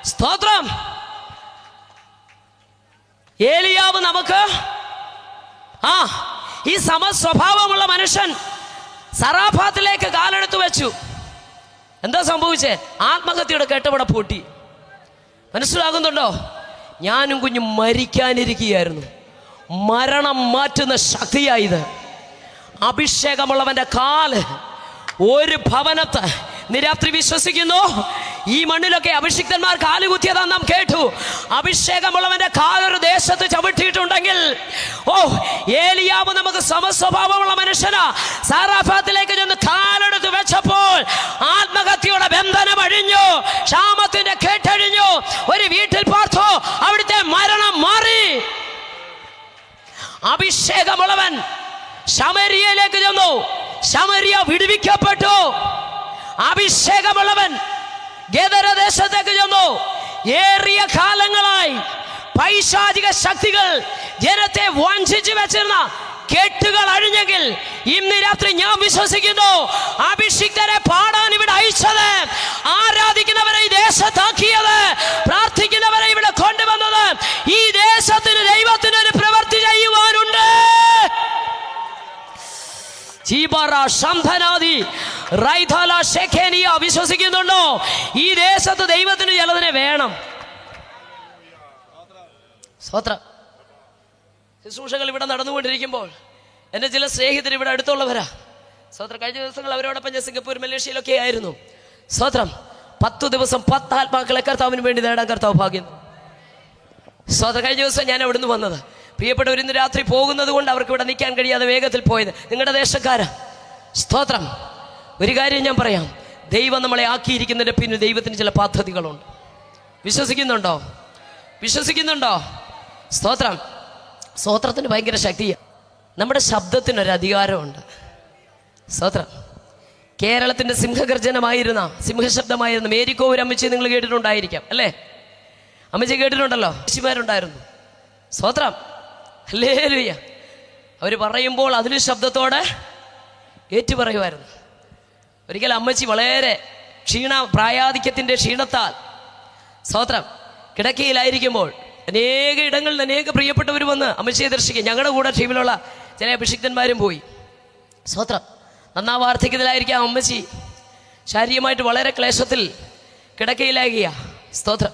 സ്തോത്രം. ഏലിയാവ് നമുക്ക് ഈ സമസ്വഭാവമുള്ള മനുഷ്യൻ സറാഫാത്തിലേക്ക് കാലെടുത്ത് വെച്ചു. എന്താ സംഭവിച്ചേ? ആത്മഹത്യയുടെ കെട്ടവിടെ പൂട്ടി. മനസ്സിലാകുന്നുണ്ടോ? ഞാനും കുഞ്ഞും മരിക്കാനിരിക്കുകയായിരുന്നു. മരണം മാറ്റുന്ന ശക്തിയായത്. അഭിഷേകമുള്ളവന്റെ കാല് ഒരു ഭവനത്ത് നിരാത്രി വിശ്വസിക്കുന്നു. ഈ മണ്ണിലൊക്കെ അഭിഷിക്തന്മാർ കാലുകുത്തിയതാ നാം കേട്ടു. അഭിഷേകമുള്ളവന്റെ കാലൊരു ദേശത്ത് ചവിട്ടിയിട്ടുണ്ടെങ്കിൽ, ഓ, ഏലിയാവ് നമുക്ക് സമസ്വഭാവമുള്ള മനുഷ്യനാ. സാറാഫാത്തിലേക്ക് ചെന്ന് കാലെടുത്ത് വെച്ചപ്പോൾ ആത്മഹത്യയുടെ ബന്ധനം അഴിഞ്ഞു, ക്ഷാമത്തിന്റെ കേട്ടഴിഞ്ഞു. ഒരു വീട്ടിൽ പാർത്തോ, അവിടുത്തെ മരണം മാറി. അഭിഷേകമുള്ളവൻ ശമരിയയിലേക്ക് ചെന്നു, ശമരിയ വിടുവിക്കപ്പെട്ടു. അഭിഷേകമുള്ളവൻ ഗദരദേശത്തേക്ക് ചെന്നു. ഏറിയ കാലങ്ങളായി പൈശാചിക ശക്തികൾ ജനത്തെ വഞ്ചിച്ചു വെച്ചിരുന്ന കെട്ടുകൾ അഴിഞ്ഞെങ്കിൽ ഇന്ന് രാത്രി ഞാൻ വിശ്വസിക്കുന്നു, അഭിഷിക്തരെ പാടാൻ ഇവിടെ അയച്ചത്, ആരാധിക്കുന്നവരെ ഈ ദേശത്താക്കിയത്, പ്രാർത്ഥിക്കുന്നവരെ ഇവിടെ കൊണ്ടുവന്നത്, ഈ ദേശത്തിന് ദൈവത്തിന് ഒരു പ്രവൃത്തി ചെയ്യുവാനുണ്ട്. വിശ്വസിക്കുന്നുണ്ടോ? ഈ ദേശത്ത് ദൈവത്തിന് ചിലതിനെ വേണം. സ്തോത്രം. ശുശ്രൂഷകൾ ഇവിടെ നടന്നുകൊണ്ടിരിക്കുമ്പോൾ എൻ്റെ ചില സ്നേഹിതർ ഇവിടെ അടുത്തുള്ളവരാ. സ്തോത്രം. കഴിഞ്ഞ ദിവസങ്ങൾ അവരോടൊപ്പം ഞാൻ സിംഗപ്പൂർ, മലേഷ്യയിലൊക്കെ ആയിരുന്നു. സ്തോത്രം. 10 ദിവസം 10 ആത്മാക്കളെ കർത്താവിന് വേണ്ടി നേടാൻ കർത്താവ് ഭാഗ്യം. സ്തോത്രം. കഴിഞ്ഞ ദിവസം ഞാൻ അവിടുന്ന് വന്നത്, പ്രിയപ്പെട്ടവർ ഇന്ന് രാത്രി പോകുന്നത് കൊണ്ട് അവർക്ക് ഇവിടെ നിൽക്കാൻ കഴിയാതെ വേഗത്തിൽ പോയത് നിങ്ങളുടെ ദേശക്കാരാ. സ്തോത്രം. ഒരു കാര്യം ഞാൻ പറയാം, ദൈവം നമ്മളെ ആക്കിയിരിക്കുന്നതിൻ്റെ പിന്നെ ദൈവത്തിന് ചില പദ്ധതികളുണ്ട്. വിശ്വസിക്കുന്നുണ്ടോ? വിശ്വസിക്കുന്നുണ്ടോ? സ്തോത്രം. സ്തോത്രത്തിന് ഭയങ്കര ശക്തിയാണ്. നമ്മുടെ ശബ്ദത്തിനൊരു അധികാരമുണ്ട്. സ്തോത്രം. കേരളത്തിൻ്റെ സിംഹഗർജനമായിരുന്ന, സിംഹശബ്ദമായിരുന്ന മേരിക്കോവൂർ അമ്മച്ചി നിങ്ങൾ കേട്ടിട്ടുണ്ടായിരിക്കാം അല്ലേ? അമ്മച്ചി കേട്ടിട്ടുണ്ടല്ലോ. ശിശുമാരുണ്ടായിരുന്നു. സ്തോത്രം. ഹല്ലേലൂയ. അവർ പറയുമ്പോൾ അതിന് ശബ്ദത്തോടെ ഏറ്റു പറയുമായിരുന്നു. ഒരിക്കൽ അമ്മച്ചി വളരെ പ്രായാധിക്യത്തിൻ്റെ ക്ഷീണത്താൽ, സ്തോത്രം, കിടക്കയിലായിരിക്കുമ്പോൾ അനേക ഇടങ്ങളിൽ അനേക പ്രിയപ്പെട്ടവർ വന്ന് അമ്മച്ചിയെ ദർശിക്കുക. ഞങ്ങളുടെ കൂടെ ടീമിലുള്ള ചില അഭിഷിക്തന്മാരും പോയി. സ്തോത്രം. നന്നാവാർദ്ധക്യത്തിലായിരിക്കാം അമ്മച്ചി. ശാരീരികമായിട്ട് വളരെ ക്ലേശത്തിൽ കിടക്കയിലാകുക. സ്തോത്രം.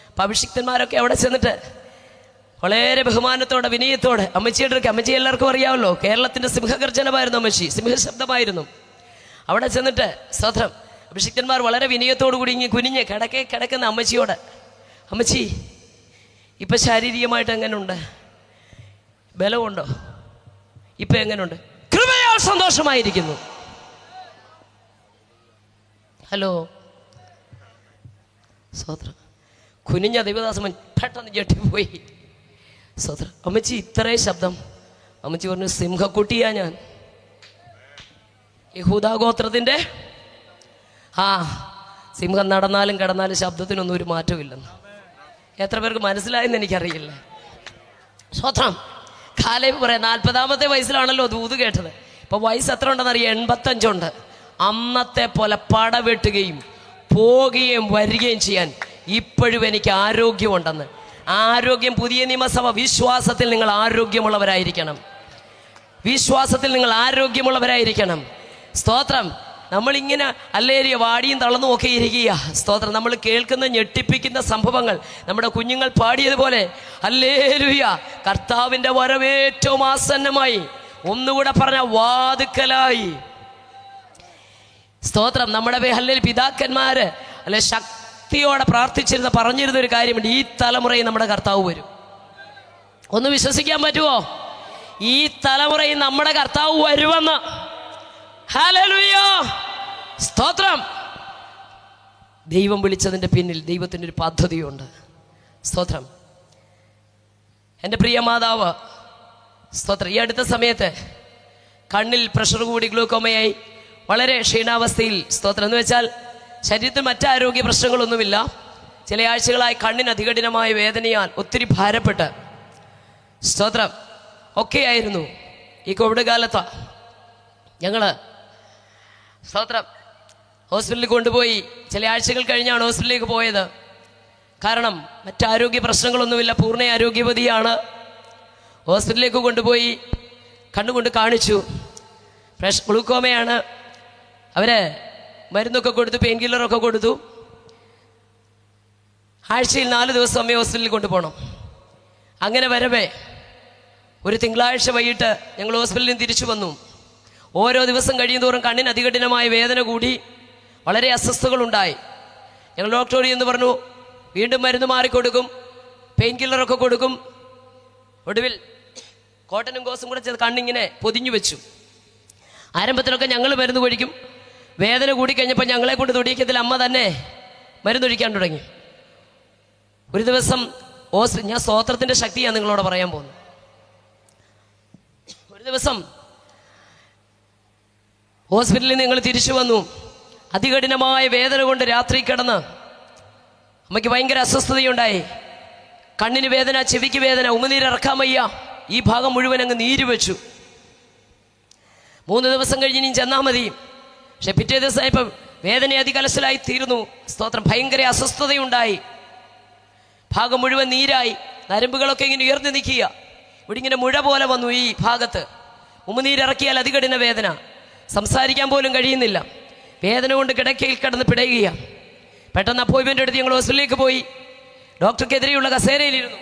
അപ്പം അഭിഷിക്തന്മാരൊക്കെ അവിടെ ചെന്നിട്ട് വളരെ ബഹുമാനത്തോടെ വിനയത്തോടെ അമ്മച്ചിയുടെ അടുക്ക, അമ്മച്ചി എല്ലാവർക്കും അറിയാമല്ലോ, കേരളത്തിൻ്റെ സിംഹഗർജനമായിരുന്നു അമ്മച്ചി, സിംഹശബ്ദമായിരുന്നു. അവിടെ ചെന്നിട്ട് സ്തോത്രം, അഭിഷിക്തന്മാർ വളരെ വിനയത്തോടു കൂടി ഇങ്ങനെ കുനിഞ്ഞ് കിടക്കുന്ന അമ്മച്ചിയോട്, അമ്മച്ചി ഇപ്പം ശാരീരികമായിട്ട് എങ്ങനെയുണ്ട്? ബലമുണ്ടോ? ഇപ്പം എങ്ങനെയുണ്ട്? കൃപയാൽ സന്തോഷമായിരിക്കുന്നു. ഹലോ. സ്തോത്രം. കുനിഞ്ഞ ദൈവദാസമൻ പെട്ടെന്ന് ഞെട്ടിപ്പോയി. സ്തോത്രം. അമ്മച്ചി ഇത്രയും ശബ്ദം? അമ്മച്ചി പറഞ്ഞു, സിംഹക്കുട്ടിയാ ഞാൻ, യഹൂദാ ഗോത്രത്തിൻ്റെ. സിംഹം നടന്നാലും കിടന്നാലും ശബ്ദത്തിനൊന്നും ഒരു മാറ്റമില്ലെന്ന്. എത്ര പേർക്ക് മനസ്സിലായെന്ന് എനിക്കറിയില്ല. സ്തോത്രം. കാലേബ് പറയാം, 40ാമത്തെ വയസ്സിലാണല്ലോ ദൂത് കേട്ടത്. ഇപ്പം വയസ്സ് എത്ര ഉണ്ടെന്നറിയാം? 85 അന്നത്തെ പോലെ പടവെട്ടുകയും പോകുകയും വരികയും ചെയ്യാൻ ഇപ്പോഴും എനിക്ക് ആരോഗ്യമുണ്ടെന്ന്. ആരോഗ്യം. പുതിയ നിയമസഭ, വിശ്വാസത്തിൽ നിങ്ങൾ ആരോഗ്യമുള്ളവരായിരിക്കണം. വിശ്വാസത്തിൽ നിങ്ങൾ ആരോഗ്യമുള്ളവരായിരിക്കണം. സ്തോത്രം. നമ്മളിങ്ങനെ അല്ലേരിയ വാടിയും തളർന്നും ഒക്കെ ഇരിക്കുക. സ്തോത്രം. നമ്മൾ കേൾക്കുന്ന ഞെട്ടിപ്പിക്കുന്ന സംഭവങ്ങൾ, നമ്മുടെ കുഞ്ഞുങ്ങൾ പാടിയതുപോലെ ഹല്ലേലൂയ, കർത്താവിൻ്റെ വരവേറ്റവും ആസന്നമായി, ഒന്നുകൂടെ പറഞ്ഞ വാതുക്കലായി. സ്തോത്രം. നമ്മുടെ ഹല്ലേലൂയ പിതാക്കന്മാര് അല്ലെ ശക്തിയോടെ പ്രാർത്ഥിച്ചിരുന്ന പറഞ്ഞിരുന്ന ഒരു കാര്യമുണ്ട്, ഈ തലമുറയിൽ നമ്മുടെ കർത്താവ് വരും. ഒന്ന് വിശ്വസിക്കാൻ പറ്റുമോ? ഈ തലമുറയിൽ നമ്മുടെ കർത്താവ് വരുമെന്ന്. ഹല്ലേലൂയ. സ്തോത്രം. ദൈവം വിളിച്ചതിൻ്റെ പിന്നിൽ ദൈവത്തിൻ്റെ ഒരു പദ്ധതിയുണ്ട്. സ്തോത്രം. എൻ്റെ പ്രിയ മാതാവ്, സ്തോത്രം, ഈ അടുത്ത സമയത്ത് കണ്ണിൽ പ്രഷർ കൂടി ഗ്ലൂക്കോമയായി വളരെ ക്ഷീണാവസ്ഥയിൽ. സ്തോത്രം. എന്ന് വെച്ചാൽ ശരീരത്തിൽ മറ്റാരോഗ്യ പ്രശ്നങ്ങളൊന്നുമില്ല. ചില ആഴ്ചകളായി കണ്ണിന് അതികഠിനമായ വേദനയാൽ ഒത്തിരി ഭാരപ്പെട്ട്, സ്തോത്രം, ഒക്കെയായിരുന്നു. ഈ കോവിഡ് കാലത്ത് ഞങ്ങൾ സ്തോത്രം ഹോസ്പിറ്റലിൽ കൊണ്ടുപോയി. ചില ആഴ്ചകൾ കഴിഞ്ഞാണ് ഹോസ്പിറ്റലിലേക്ക് പോയത്. കാരണം മറ്റാരോഗ്യ പ്രശ്നങ്ങളൊന്നുമില്ല, പൂർണ്ണ ആരോഗ്യവതിയാണ്. ഹോസ്പിറ്റലിലേക്ക് കൊണ്ടുപോയി കണ്ണുകൊണ്ട് കാണിച്ചു. ഗ്ലൂക്കോമയാണ്. അവർ മരുന്നൊക്കെ കൊടുത്തു, പെയിൻ കില്ലറൊക്കെ കൊടുത്തു. ആഴ്ചയിൽ 4 ദിവസം അമ്മയെ ഹോസ്പിറ്റലിൽ കൊണ്ടുപോകണം. അങ്ങനെ വരവേ ഒരു തിങ്കളാഴ്ച വൈകിട്ട് ഞങ്ങൾ ഹോസ്പിറ്റലിൽ നിന്ന് തിരിച്ചു വന്നു. ഓരോ ദിവസം കഴിയുന്തോറും കണ്ണിന് അതികഠിനമായ വേദന കൂടി, വളരെ അസ്വസ്ഥതകളുണ്ടായി. ഞങ്ങൾ ഡോക്ടറോട് എന്ന് പറഞ്ഞു, വീണ്ടും മരുന്ന് മാറിക്കൊടുക്കും, പെയിൻ കില്ലറൊക്കെ കൊടുക്കും. ഒടുവിൽ കോട്ടനും ഗോസും കൂടെ ചെയ്ത് കണ്ണിങ്ങനെ പൊതിഞ്ഞു വെച്ചു. ആരംഭത്തിലൊക്കെ ഞങ്ങൾ മരുന്ന് കഴിക്കും. വേദന കൂടിക്കഴിഞ്ഞപ്പോൾ ഞങ്ങളെ കൊണ്ട് തൊടിയിക്കത്തിൽ അമ്മ തന്നെ മരുന്നൊഴിക്കാൻ തുടങ്ങി. ഒരു ദിവസം ഞാൻ സ്തോത്രത്തിൻ്റെ ശക്തിയാണ് നിങ്ങളോട് പറയാൻ പോകുന്നത്. ഒരു ദിവസം ഹോസ്പിറ്റലിൽ നിന്ന് ഞങ്ങൾ തിരിച്ചു വന്നു. അതികഠിനമായ വേദന കൊണ്ട് രാത്രി കിടന്ന് അമ്മയ്ക്ക് ഭയങ്കര അസ്വസ്ഥതയുണ്ടായി. കണ്ണിന് വേദന, ചെവിക്ക് വേദന, ഉമിനീരിറക്കാൻ വയ്യ. ഈ ഭാഗം മുഴുവൻ അങ്ങ് നീര് വെച്ചു. 3 ദിവസം കഴിഞ്ഞ് ഇനി ചെന്നാൽ മതി. പക്ഷെ പിറ്റേ ദിവസമായപ്പോൾ വേദന അതികലശലായി തീർന്നു. സ്തോത്രം. ഭയങ്കര അസ്വസ്ഥതയുണ്ടായി. ഭാഗം മുഴുവൻ നീരായി, നരമ്പുകളൊക്കെ ഇങ്ങനെ ഉയർന്നു നിൽക്കുക. ഇവിടെ ഇങ്ങനെ മുഴ പോലെ വന്നു ഈ ഭാഗത്ത്. ഉമിനീരിറക്കിയാൽ അതികഠിന വേദന, സംസാരിക്കാൻ പോലും കഴിയുന്നില്ല. വേദന കൊണ്ട് കിടക്കയിൽ കിടന്ന് പിടയുക. പെട്ടെന്ന് അപ്പോയിൻമെൻ്റ് എടുത്ത് ഞങ്ങൾ ഹോസ്പിറ്റലിലേക്ക് പോയി. ഡോക്ടർക്കെതിരെയുള്ള കസേരയിലിരുന്നു.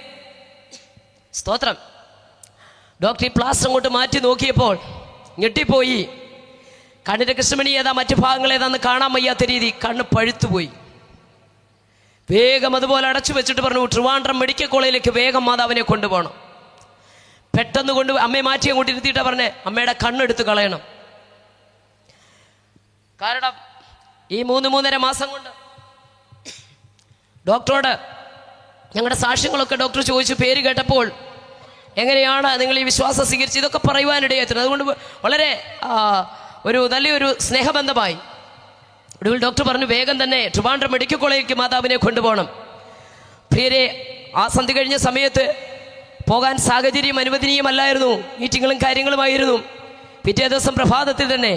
സ്തോത്രം. ഡോക്ടർ ഈ പ്ലാസ്റ്റർ അങ്ങോട്ട് മാറ്റി നോക്കിയപ്പോൾ ഞെട്ടിപ്പോയി. കണ്ണിൻ്റെ കൃഷ്ണമണി ഏതാ, മറ്റു ഭാഗങ്ങൾ ഏതാന്ന് കാണാൻ വയ്യാത്ത രീതി കണ്ണ് പഴുത്തുപോയി. വേഗം അതുപോലെ അടച്ചു വെച്ചിട്ട് പറഞ്ഞു, ട്രിവാൻഡ്രം മെഡിക്കൽ കോളേജിലേക്ക് വേഗം മാതാവിനെ കൊണ്ടുപോകണം. പെട്ടെന്ന് അമ്മയെ മാറ്റി അങ്ങോട്ട് ഇരുത്തിയിട്ടാ പറഞ്ഞേ, അമ്മയുടെ കണ്ണെടുത്ത് കളയണം. കാരണം ഈ 3-3.5 മാസം കൊണ്ട് ഡോക്ടറോട് ഞങ്ങളുടെ സാക്ഷ്യങ്ങളൊക്കെ ഡോക്ടർ ചോദിച്ചു. പേര് കേട്ടപ്പോൾ എങ്ങനെയാണ് നിങ്ങൾ ഈ വിശ്വാസം സ്വീകരിച്ച് ഇതൊക്കെ പറയുവാനിടയായിരുന്നു. അതുകൊണ്ട് വളരെ നല്ലൊരു സ്നേഹബന്ധമായി. ഒടുവിൽ ഡോക്ടർ പറഞ്ഞു, വേഗം തന്നെ ട്രിവാൻഡ്രം മെഡിക്കൽ കോളേജിലേക്ക് മാതാവിനെ കൊണ്ടുപോകണം. പ്രിയരെ, ആ സന്ധി കഴിഞ്ഞ സമയത്ത് പോകാൻ സാഹചര്യം അനുവദനീയമല്ലായിരുന്നു. മീറ്റിങ്ങുകളും കാര്യങ്ങളുമായിരുന്നു. പിറ്റേ ദിവസം പ്രഭാതത്തിൽ തന്നെ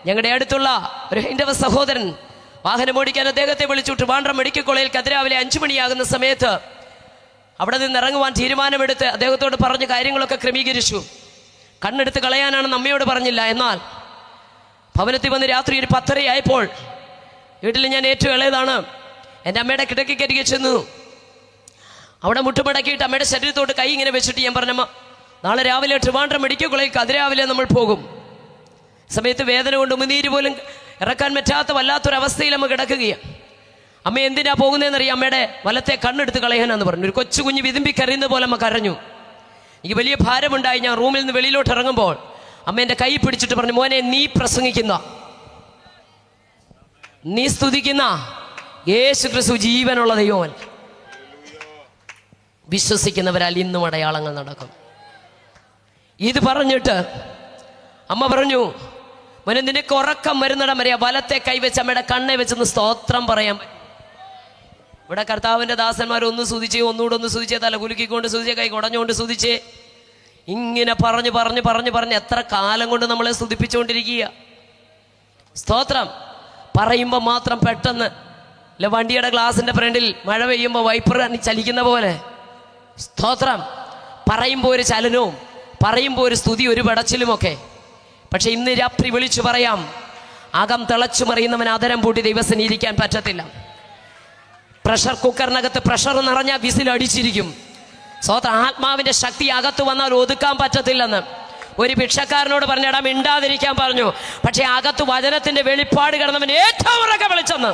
ഞങ്ങളുടെ അടുത്തുള്ള ഒരു ഹൈന്ദവ സഹോദരൻ വാഹനം ഓടിക്കാൻ അദ്ദേഹത്തെ വിളിച്ചു. ട്രിവാൻഡ്രം മെഡിക്കൽ കോളേജിൽ അതിരാവിലെ 5 മണിയാകുന്ന സമയത്ത് അവിടെ നിന്ന് ഇറങ്ങുവാൻ തീരുമാനമെടുത്ത് അദ്ദേഹത്തോട് പറഞ്ഞ് കാര്യങ്ങളൊക്കെ ക്രമീകരിച്ചു. കണ്ണെടുത്ത് കളയാനാണെന്ന് അമ്മയോട് പറഞ്ഞില്ല. എന്നാൽ ഭവനത്തിൽ വന്ന് രാത്രി ഒരു 10:30 ആയപ്പോൾ, വീട്ടിൽ ഞാൻ ഏറ്റവും ഇളയതാണ്, എൻ്റെ അമ്മയുടെ കിടക്കയ്ക്കരികെ ചെന്നു. അവിടെ മുട്ടുമടക്കിയിട്ട് അമ്മയുടെ ശരീരത്തോട്ട് കൈ ഇങ്ങനെ വെച്ചിട്ട് ഞാൻ പറഞ്ഞമ്മ, നാളെ രാവിലെ ട്രിവാൻഡ്രം മെഡിക്കൽ കോളേജിൽ അതിരാവിലെ നമ്മൾ പോകും. സമയത്ത് വേദന കൊണ്ട് ഉമിനീര് പോലും ഇറക്കാൻ പറ്റാത്ത വല്ലാത്തൊരവസ്ഥയിൽ അമ്മ കിടക്കുകയാണ്. അമ്മ എന്തിനാ പോകുന്നതെന്നറിയാം, അമ്മയുടെ വലത്തെ കണ്ണെടുത്ത് കളയാനാന്ന് പറഞ്ഞു. ഒരു കൊച്ചു കുഞ്ഞ് വിതുമ്പി കരയുന്നത് പോലെ അമ്മ കരഞ്ഞു. എനിക്ക് വലിയ ഭാരമുണ്ടായി. ഞാൻ റൂമിൽ നിന്ന് വെളിയിലോട്ട് ഇറങ്ങുമ്പോൾ അമ്മ എൻ്റെ കൈ പിടിച്ചിട്ട് പറഞ്ഞു, മോനെ, നീ പ്രസംഗിക്കുന്ന, നീ സ്തുതിക്കുന്ന യേശു ക്രിസ്തു ജീവനുള്ള ദൈവമല്ല. വിശ്വസിക്കുന്നവരാൽ ഇന്നും അടയാളങ്ങൾ നടക്കും. ഇത് പറഞ്ഞിട്ട് അമ്മ പറഞ്ഞു, മോനെ, നിനക്ക് ഉറക്കം വരുന്നിടം വരെ വലത്തെ കൈവച്ച് അമ്മയുടെ കണ്ണെ വെച്ചൊന്ന് സ്തോത്രം പറയാൻ പറ്റും. ഇവിടെ കർത്താവിൻ്റെ ദാസന്മാർ ഒന്ന് സ്തുതിച്ചേ, ഒന്നുകൂടെ ഒന്ന് സ്തുതിച്ചേ, തല കുലുക്കിക്കൊണ്ട് സ്തുതിച്ചേ, കൈ കുടഞ്ഞുകൊണ്ട് സ്തുതിച്ചേ. ഇങ്ങനെ പറഞ്ഞ് എത്ര കാലം കൊണ്ട് നമ്മളെ സ്തുതിപ്പിച്ചുകൊണ്ടിരിക്കുക. സ്തോത്രം. പറയുമ്പോൾ മാത്രം പെട്ടെന്ന് അല്ല, വണ്ടിയുടെ ഗ്ലാസിൻ്റെ ഫ്രണ്ടിൽ മഴ പെയ്യുമ്പോൾ വൈപ്പർ ചലിക്കുന്ന പോലെ. സ്തോത്രം. പറയുമ്പോൾ ഒരു ചലനവും, പറയുമ്പോൾ ഒരു സ്തുതി, ഒരു പടച്ചിലുമൊക്കെ. പക്ഷെ ഇന്ന് രാത്രി വിളിച്ചു പറയാം, അകം തിളച്ചു മറിയുന്നവൻ ആദരം പൂട്ടി ദൈവസന്നിധിയിൽ ഇരിക്കാൻ പറ്റത്തില്ല. പ്രഷർ കുക്കറിനകത്ത് പ്രഷർ നിറഞ്ഞാൽ വിസിലടിച്ചിരിക്കും. സ്തോത്രം. ആത്മാവിൻ്റെ ശക്തി അകത്ത് വന്നാൽ ഒതുക്കാൻ പറ്റത്തില്ലെന്ന് ഒരു ഭിക്ഷക്കാരനോട് പറഞ്ഞിടാ മിണ്ടാതിരിക്കാൻ പറഞ്ഞു. പക്ഷെ അകത്ത് വചനത്തിന്റെ വെളിപ്പാട് കിടന്നവൻ ഏറ്റവും ഉറക്കെ വിളിച്ചെന്ന്.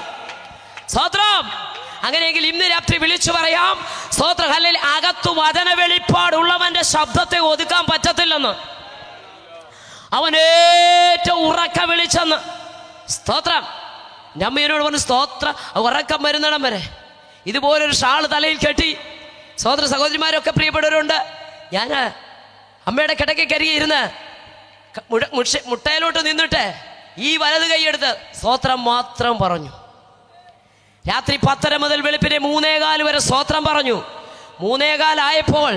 സ്തോത്രം. അങ്ങനെയെങ്കിൽ ഇന്ന് രാത്രി വിളിച്ചു പറയാം, സ്തോത്രം, അല്ലെങ്കിൽ അകത്ത് വചന വെളിപ്പാടുള്ളവന്റെ ശബ്ദത്തെ ഒതുക്കാൻ പറ്റത്തില്ലെന്ന് അവൻ ഏറ്റവും ഉറക്ക വിളിച്ചെന്ന്. സ്തോത്രം. അമ്മയോട് പറഞ്ഞു, സ്തോത്രം, ഉറക്കം വരുന്നിടം വരെ ഇതുപോലൊരു ഷാള് തലയിൽ കെട്ടി. സഹോദര സഹോദരിമാരൊക്കെ പ്രിയപ്പെട്ടവരുണ്ട്. ഞാൻ അമ്മയുടെ കിടക്കക്കരികെ ഇരുന്ന് മുട്ടയിലോട്ട് നിന്നിട്ട് ഈ വലത് കൈയെടുത്ത് സ്തോത്രം മാത്രം പറഞ്ഞു. രാത്രി 10:30 മുതൽ വെളുപ്പിനെ 3:15 വരെ സ്തോത്രം പറഞ്ഞു. 3:15 ആയപ്പോൾ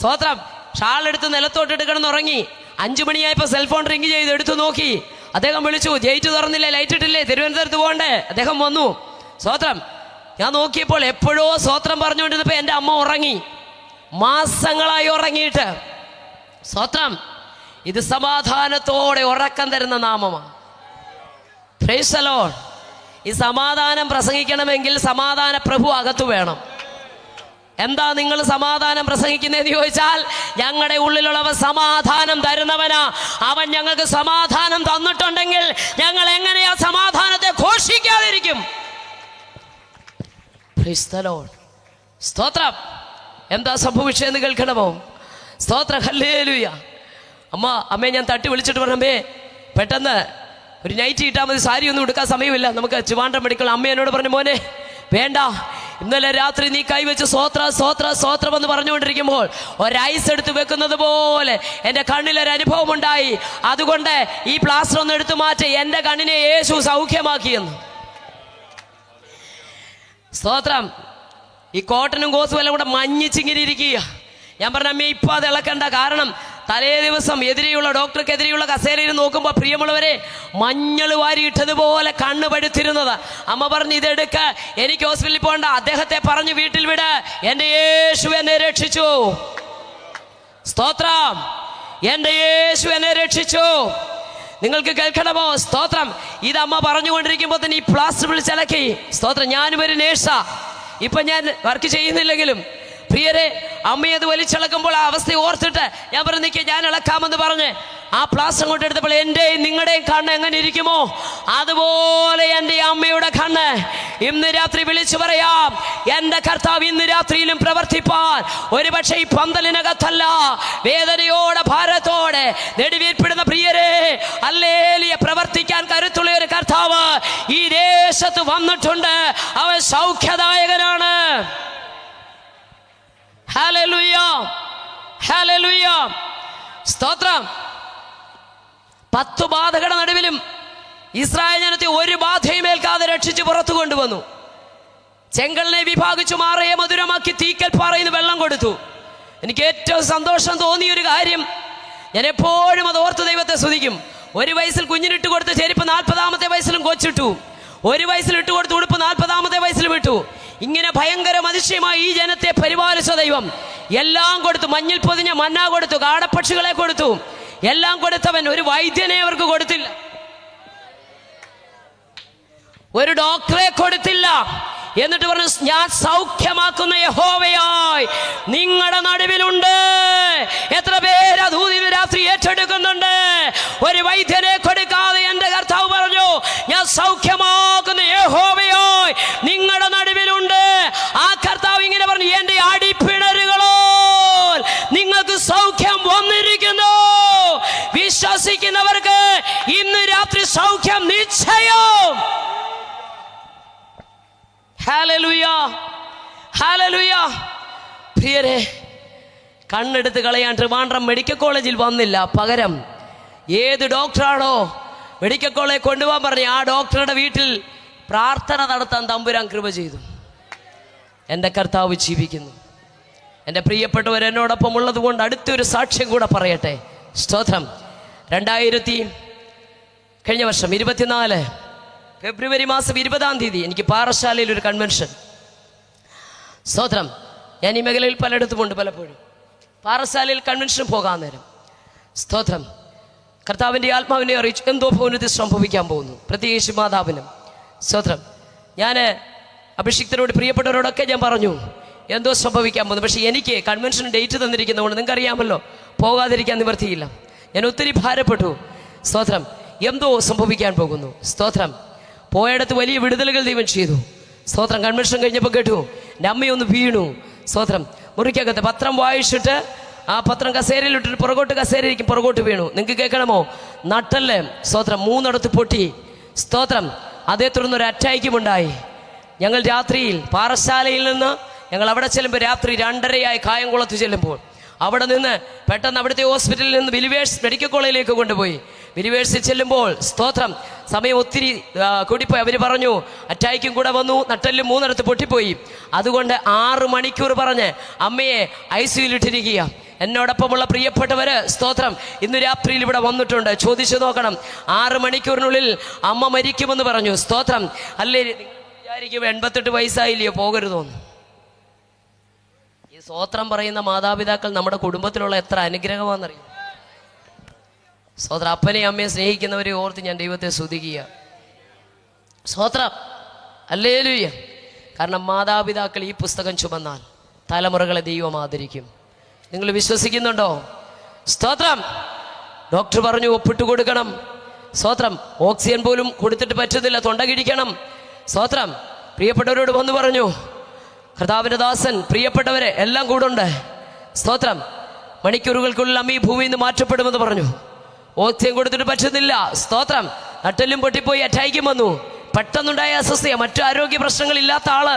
സ്തോത്രം ഷാളെടുത്ത് നിലത്തോട്ടിട്ട് കിടന്നുറങ്ങി. 5 മണിയായപ്പോൾ സെൽഫോൺ റിങ് ചെയ്ത് എടുത്തു നോക്കി. അദ്ദേഹം വിളിച്ചു, ഗേറ്റ് തുറന്നില്ലേ, ലൈറ്റ് ഇട്ടില്ലേ, തിരുവനന്തപുരത്ത് പോകണ്ടേ. അദ്ദേഹം വന്നു. സ്തോത്രം. ഞാൻ നോക്കിയപ്പോൾ എപ്പോഴോ സ്തോത്രം പറഞ്ഞുകൊണ്ടിരുന്നപ്പോൾ എൻ്റെ അമ്മ ഉറങ്ങി. മാസങ്ങളായി ഉറങ്ങിയിട്ട്. സ്തോത്രം. ഇത് സമാധാനത്തോടെ ഉറക്കം തരുന്ന നാമമാണ്. Price the Lord. ഈ സമാധാനം പ്രസംഗിക്കണമെങ്കിൽ സമാധാന പ്രഭു അകത്തു വേണം. എന്താ നിങ്ങൾ സമാധാനം പ്രസംഗിക്കുന്നതെന്ന് ചോദിച്ചാൽ, ഞങ്ങളുടെ ഉള്ളിലുള്ളവൻ സമാധാനം തരുന്നവനാ. അവൻ ഞങ്ങൾക്ക് സമാധാനം തന്നിട്ടുണ്ടെങ്കിൽ ഞങ്ങൾ എങ്ങനെയാ സമാധാനത്തെ ഘോഷിക്കാതിരിക്കും? Praise the lord. സ്തോത്രം. എന്താ സംഭവിച്ചതെന്ന് കേൾക്കണമോ? സ്തോത്രം. ഹല്ലേലൂയ. അമ്മേ ഞാൻ തട്ടി വിളിച്ചിട്ട് പറഞ്ഞേ, പെട്ടെന്ന് ഒരു നൈറ്റ് ഇട്ടാൽ മതി, സാരി ഒന്നും എടുക്കാൻ സമയമില്ല, നമുക്ക് ട്രിവാൻഡ്രം മെഡിക്കൽ. അമ്മ എന്നോട് പറഞ്ഞു, മോനെ വേണ്ട, ഇന്നലെ രാത്രി നീ കൈവച്ച് സ്തോത്രം എന്ന് പറഞ്ഞുകൊണ്ടിരിക്കുമ്പോൾ ഒരൈസ് എടുത്ത് വെക്കുന്നത് പോലെ എൻ്റെ കണ്ണിലൊരു അനുഭവം ഉണ്ടായി. അതുകൊണ്ട് ഈ പ്ലാസ്റ്റർ ഒന്ന് എടുത്തു മാറ്റി, എൻ്റെ കണ്ണിനെ യേശു സൗഖ്യമാക്കിയെന്ന്. സ്തോത്രം. ഈ കോട്ടനും കോസും എല്ലാം കൂടെ മഞ്ഞിച്ചിങ്ങനെ ഇരിക്കുക. ഞാൻ പറഞ്ഞ അമ്മേ ഇപ്പം അത് ഇളക്കണ്ട, കാരണം തലേ ദിവസം എതിരെയുള്ള ഡോക്ടർക്കെതിരെയുള്ള കസേരയിൽ നോക്കുമ്പോൾ പ്രിയമുള്ളവരെ മഞ്ഞൾ വാരിയിട്ടതുപോലെ കണ്ണ് പഴുത്തിരുന്നത്. അമ്മ പറഞ്ഞു, ഇതെടുക്ക, എനിക്ക് ഹോസ്പിറ്റലിൽ പോകണ്ട, അദ്ദേഹത്തെ പറഞ്ഞു വീട്ടിൽ വിട്, എൻ്റെ യേശു എന്നെ രക്ഷിച്ചു. സ്തോത്രം. എൻ്റെ യേശു എന്നെ രക്ഷിച്ചു. നിങ്ങൾക്ക് കേൾക്കണമോ? സ്തോത്രം. ഇത് അമ്മ പറഞ്ഞുകൊണ്ടിരിക്കുമ്പോൾ തന്നെ ഈ പ്ലാസ്റ്റർ വിളിച്ചിളക്കി. സ്തോത്രം. ഞാനും ഒരു നേഴ്സാ, ഇപ്പം ഞാൻ വർക്ക് ചെയ്യുന്നില്ലെങ്കിലും പ്രിയരെ, അമ്മയെ അത് വലിച്ചിളക്കുമ്പോൾ ആ അവസ്ഥ ഓർത്തിട്ട് ഞാൻ പറഞ്ഞു, നിൽക്കുക, ഞാൻ ഇളക്കാമെന്ന് പറഞ്ഞ് ആ പ്ലാസ്റ്റർ കൊണ്ട് എടുത്തപ്പോൾ എൻ്റെയും നിങ്ങളുടെയും കണ്ണ് എങ്ങനെ ഇരിക്കുമോ അതുപോലെ എൻ്റെ അമ്മയുടെ കണ്ണ് ഇന്ന് രാത്രി വിളിച്ചു പറയാം, എൻ്റെ കർത്താവ് ഇന്ന് രാത്രിയിലും പ്രവർത്തിപ്പാൻ ഒരുപക്ഷെ ഈ പന്തലിനകത്തല്ല, വേദനയോടെ ഭാരത്തോടെ നെടുവീർപ്പിടുന്ന പ്രിയരെ, ഹല്ലേലൂയ, പ്രവർത്തിക്കാൻ കരുത്തുള്ള ഒരു കർത്താവ് ഈ ദേശത്ത് വന്നിട്ടുണ്ട്. അവൻ സൗഖ്യദായകനാണ്. Hallelujah, hallelujah. സ്തോത്രം. 10 ബാധകളുടെ നടുവിലും ഇസ്രായേൽ ജനത്തെ ഒരു ബാധയും ഏൽക്കാതെ രക്ഷിച്ച് പുറത്തു കൊണ്ടുവന്നു. ചെങ്കലിനെ വിഭാഗിച്ചു മാറയെ മധുരമാക്കി തീക്കൽ പാറയിൽ നിന്ന് വെള്ളം കൊടുത്തു. എനിക്ക് ഏറ്റവും സന്തോഷം തോന്നിയൊരു കാര്യം, ഞാൻ എപ്പോഴും അത് ഓർത്ത് ദൈവത്തെ സ്തുതിക്കും. 1 വയസ്സിൽ കുഞ്ഞിനിട്ട് കൊടുത്ത ചെരുപ്പ് 40-ാമത്തെ വയസ്സിലും കൊച്ചിട്ടു. 1 വയസ്സിൽ ഇട്ട് കൊടുത്ത ഉടുപ്പ് 40-ാമത്തെ വയസ്സിലും ഇട്ടു. ഇങ്ങനെ ഭയങ്കര അതിശയമായി ഈ ജനത്തെ പരിപാലിച്ച ദൈവം എല്ലാം കൊടുത്തു. മഞ്ഞിൽ പൊതിഞ്ഞ മന്ന കൊടുത്തു, കാടപ്പക്ഷികളെ കൊടുത്തു, എല്ലാം കൊടുത്തവൻ ഒരു വൈദ്യനെ അവർക്ക് കൊടുത്തില്ല, ഒരു ഡോക്ടറെ കൊടുത്തില്ല. എന്നിട്ട് പറഞ്ഞു, ഞാൻ സൗഖ്യമാക്കുന്ന യഹോവയായി നിങ്ങളുടെ നടുവിലുണ്ട്. എത്ര പേര് അതൂതിന് രാത്രി ഏറ്റെടുക്കുന്നുണ്ട്? ഒരു വൈദ്യനെ കൊടുക്കാതെ എൻ്റെ കർത്താവ് പറഞ്ഞു, ഞാൻ സൗഖ്യമാക്കുന്ന യഹോവയായി നിങ്ങളുടെ നടുവിലുണ്ട്. ആ കർത്താവ് ഇങ്ങനെ പറഞ്ഞു, എൻ്റെ അടിപ്പിണരുകളോ നിങ്ങൾക്ക് സൗഖ്യം വന്നിരിക്കുന്നു. വിശ്വസിക്കുന്നവർക്ക് ഇന്ന് രാത്രി സൗഖ്യം നിശ്ചയം. Hallelujah, hallelujah. പ്രിയരെ, കണ്ണെടുത്ത് കളയാൻ ട്രിവാൻഡ്രം മെഡിക്കൽ കോളേജിൽ വന്നില്ല. പകരം ഏത് ഡോക്ടറാണോ മെഡിക്കൽ കോളേജ് കൊണ്ടുപോകാൻ പറഞ്ഞു, ആ ഡോക്ടറുടെ വീട്ടിൽ പ്രാർത്ഥന നടത്താൻ തമ്പുരാൻ കൃപ ചെയ്തു. എൻ്റെ കർത്താവ് ജീവിക്കുന്നു. എൻ്റെ പ്രിയപ്പെട്ടവർ എന്നോടൊപ്പം ഉള്ളത് കൊണ്ട് അടുത്തൊരു സാക്ഷ്യം കൂടെ പറയട്ടെ. സ്തോത്രം. കഴിഞ്ഞ വർഷം 24 ഫെബ്രുവരി മാസം 20-ാം തീയതി എനിക്ക് പാറശാലയിൽ ഒരു കൺവെൻഷൻ. സ്തോത്രം. ഞാൻ ഈ മേഖലയിൽ പലയിടത്തുമുണ്ട്. പലപ്പോഴും പാറശാലയിൽ കൺവെൻഷൻ പോകാൻ നേരം സ്തോത്രം കർത്താവിൻ്റെ ആത്മാവിനെ അറിയിച്ചു, എന്തോ ഭവനത്തിൽ സംഭവിക്കാൻ പോകുന്നു, പ്രത്യേകിച്ച് മാതാവിനും. സ്തോത്രം. ഞാൻ അഭിഷിക്തരോട് പ്രിയപ്പെട്ടവരോടൊക്കെ ഞാൻ പറഞ്ഞു എന്തോ സംഭവിക്കാൻ പോകുന്നു. പക്ഷേ എനിക്ക് കൺവെൻഷൻ ഡേറ്റ് തന്നിരിക്കുന്നതുകൊണ്ട് നിങ്ങൾക്കറിയാമല്ലോ, പോകാതിരിക്കാൻ നിവർത്തിയില്ല. ഞാൻ ഒത്തിരി ഭാരപ്പെട്ടു. സ്തോത്രം. എന്തോ സംഭവിക്കാൻ പോകുന്നു. സ്തോത്രം. പോയടത്ത് വലിയ വിടുതലുകൾ ദൈവം ചെയ്തു. സ്തോത്രം. കൺവെൻഷൻ കഴിഞ്ഞപ്പോൾ കേട്ടു, എൻ്റെ അമ്മയൊന്ന് വീണു. സ്തോത്രം. മുറിക്കകത്ത് പത്രം വായിച്ചിട്ട് ആ പത്രം കസേരയിലിട്ടിട്ട് പുറകോട്ട് കസേരയിരിക്കും, പുറകോട്ട് വീണു. നിങ്ങൾക്ക് കേൾക്കണമോ? നട്ടല് സ്തോത്രം 3 പൊട്ടി. സ്തോത്രം. അതേ തുടർന്നൊരു അറ്റാക്കുമുണ്ടായി. ഞങ്ങൾ രാത്രിയിൽ പാറശാലയിൽ നിന്ന് ഞങ്ങൾ അവിടെ ചെല്ലുമ്പോൾ രാത്രി 2:30 കായംകുളത്ത് ചെല്ലുമ്പോൾ അവിടെ നിന്ന് പെട്ടെന്ന് അവിടുത്തെ ഹോസ്പിറ്റലിൽ നിന്ന് ബിലിവേഴ്സ് മെഡിക്കൽ കോളേജിലേക്ക് കൊണ്ടുപോയി. ബിലിവേഴ്സിൽ ചെല്ലുമ്പോൾ സ്തോത്രം സമയം ഒത്തിരി കൂടിപ്പോയി. അവർ പറഞ്ഞു അറ്റാക്കും കൂടെ വന്നു, നട്ടെല്ലും 3 പൊട്ടിപ്പോയി. അതുകൊണ്ട് 6 മണിക്കൂർ പറഞ്ഞ് അമ്മയെ ICUയിലിട്ടിരിക്കുക. എന്നോടൊപ്പമുള്ള പ്രിയപ്പെട്ടവര് സ്തോത്രം ഇന്ന് രാത്രിയിൽ ഇവിടെ വന്നിട്ടുണ്ട്. ചോദിച്ചു നോക്കണം, 6 മണിക്കൂറിനുള്ളിൽ അമ്മ മരിക്കുമെന്ന് പറഞ്ഞു. സ്തോത്രം. അല്ലേ, വിചാരിക്കും 88 വയസ്സായില്ലയോ, പോകരുതോന്ന്. ഈ സ്തോത്രം പറയുന്ന മാതാപിതാക്കൾ നമ്മുടെ കുടുംബത്തിലുള്ള എത്ര അനുഗ്രഹമാണെന്നറിയും. സ്തോത്രം. അപ്പനെയും അമ്മയെ സ്നേഹിക്കുന്നവരെ ഓർത്ത് ഞാൻ ദൈവത്തെ സ്തുതിക്കുക. സ്തോത്രം. ഹല്ലേലൂയ. കാരണം മാതാപിതാക്കൾ ഈ പുസ്തകം ചുമന്നാൽ തലമുറകളെ ദൈവം ആദരിക്കും. നിങ്ങൾ വിശ്വസിക്കുന്നുണ്ടോ? സ്തോത്രം. ഡോക്ടർ പറഞ്ഞു ഒപ്പിട്ട് കൊടുക്കണം. സ്തോത്രം. ഓക്സിജൻ പോലും കൊടുത്തിട്ട് പറ്റുന്നില്ല, തൊണ്ട കിഴിക്കണം. സ്തോത്രം. പ്രിയപ്പെട്ടവരോട് വന്ന് പറഞ്ഞു, കർത്താവിൻ്റെ ദാസൻ പ്രിയപ്പെട്ടവരെ എല്ലാം കൂടുണ്ട്. സ്തോത്രം. മണിക്കൂറുകൾക്കുള്ളിൽ അമ്മ ഈ ഭൂമിയിൽ നിന്ന് മാറ്റപ്പെടുമെന്ന് പറഞ്ഞു. ഓക്സിജൻ കൊടുത്തിട്ട് പറ്റുന്നില്ല. സ്തോത്രം. നട്ടെല്ലും പൊട്ടിപ്പോയി, അറ്റാക്കും വന്നു. പെട്ടെന്നുണ്ടായ അസ്വസ്ഥയ, മറ്റു ആരോഗ്യ പ്രശ്നങ്ങളില്ലാത്ത ആള്.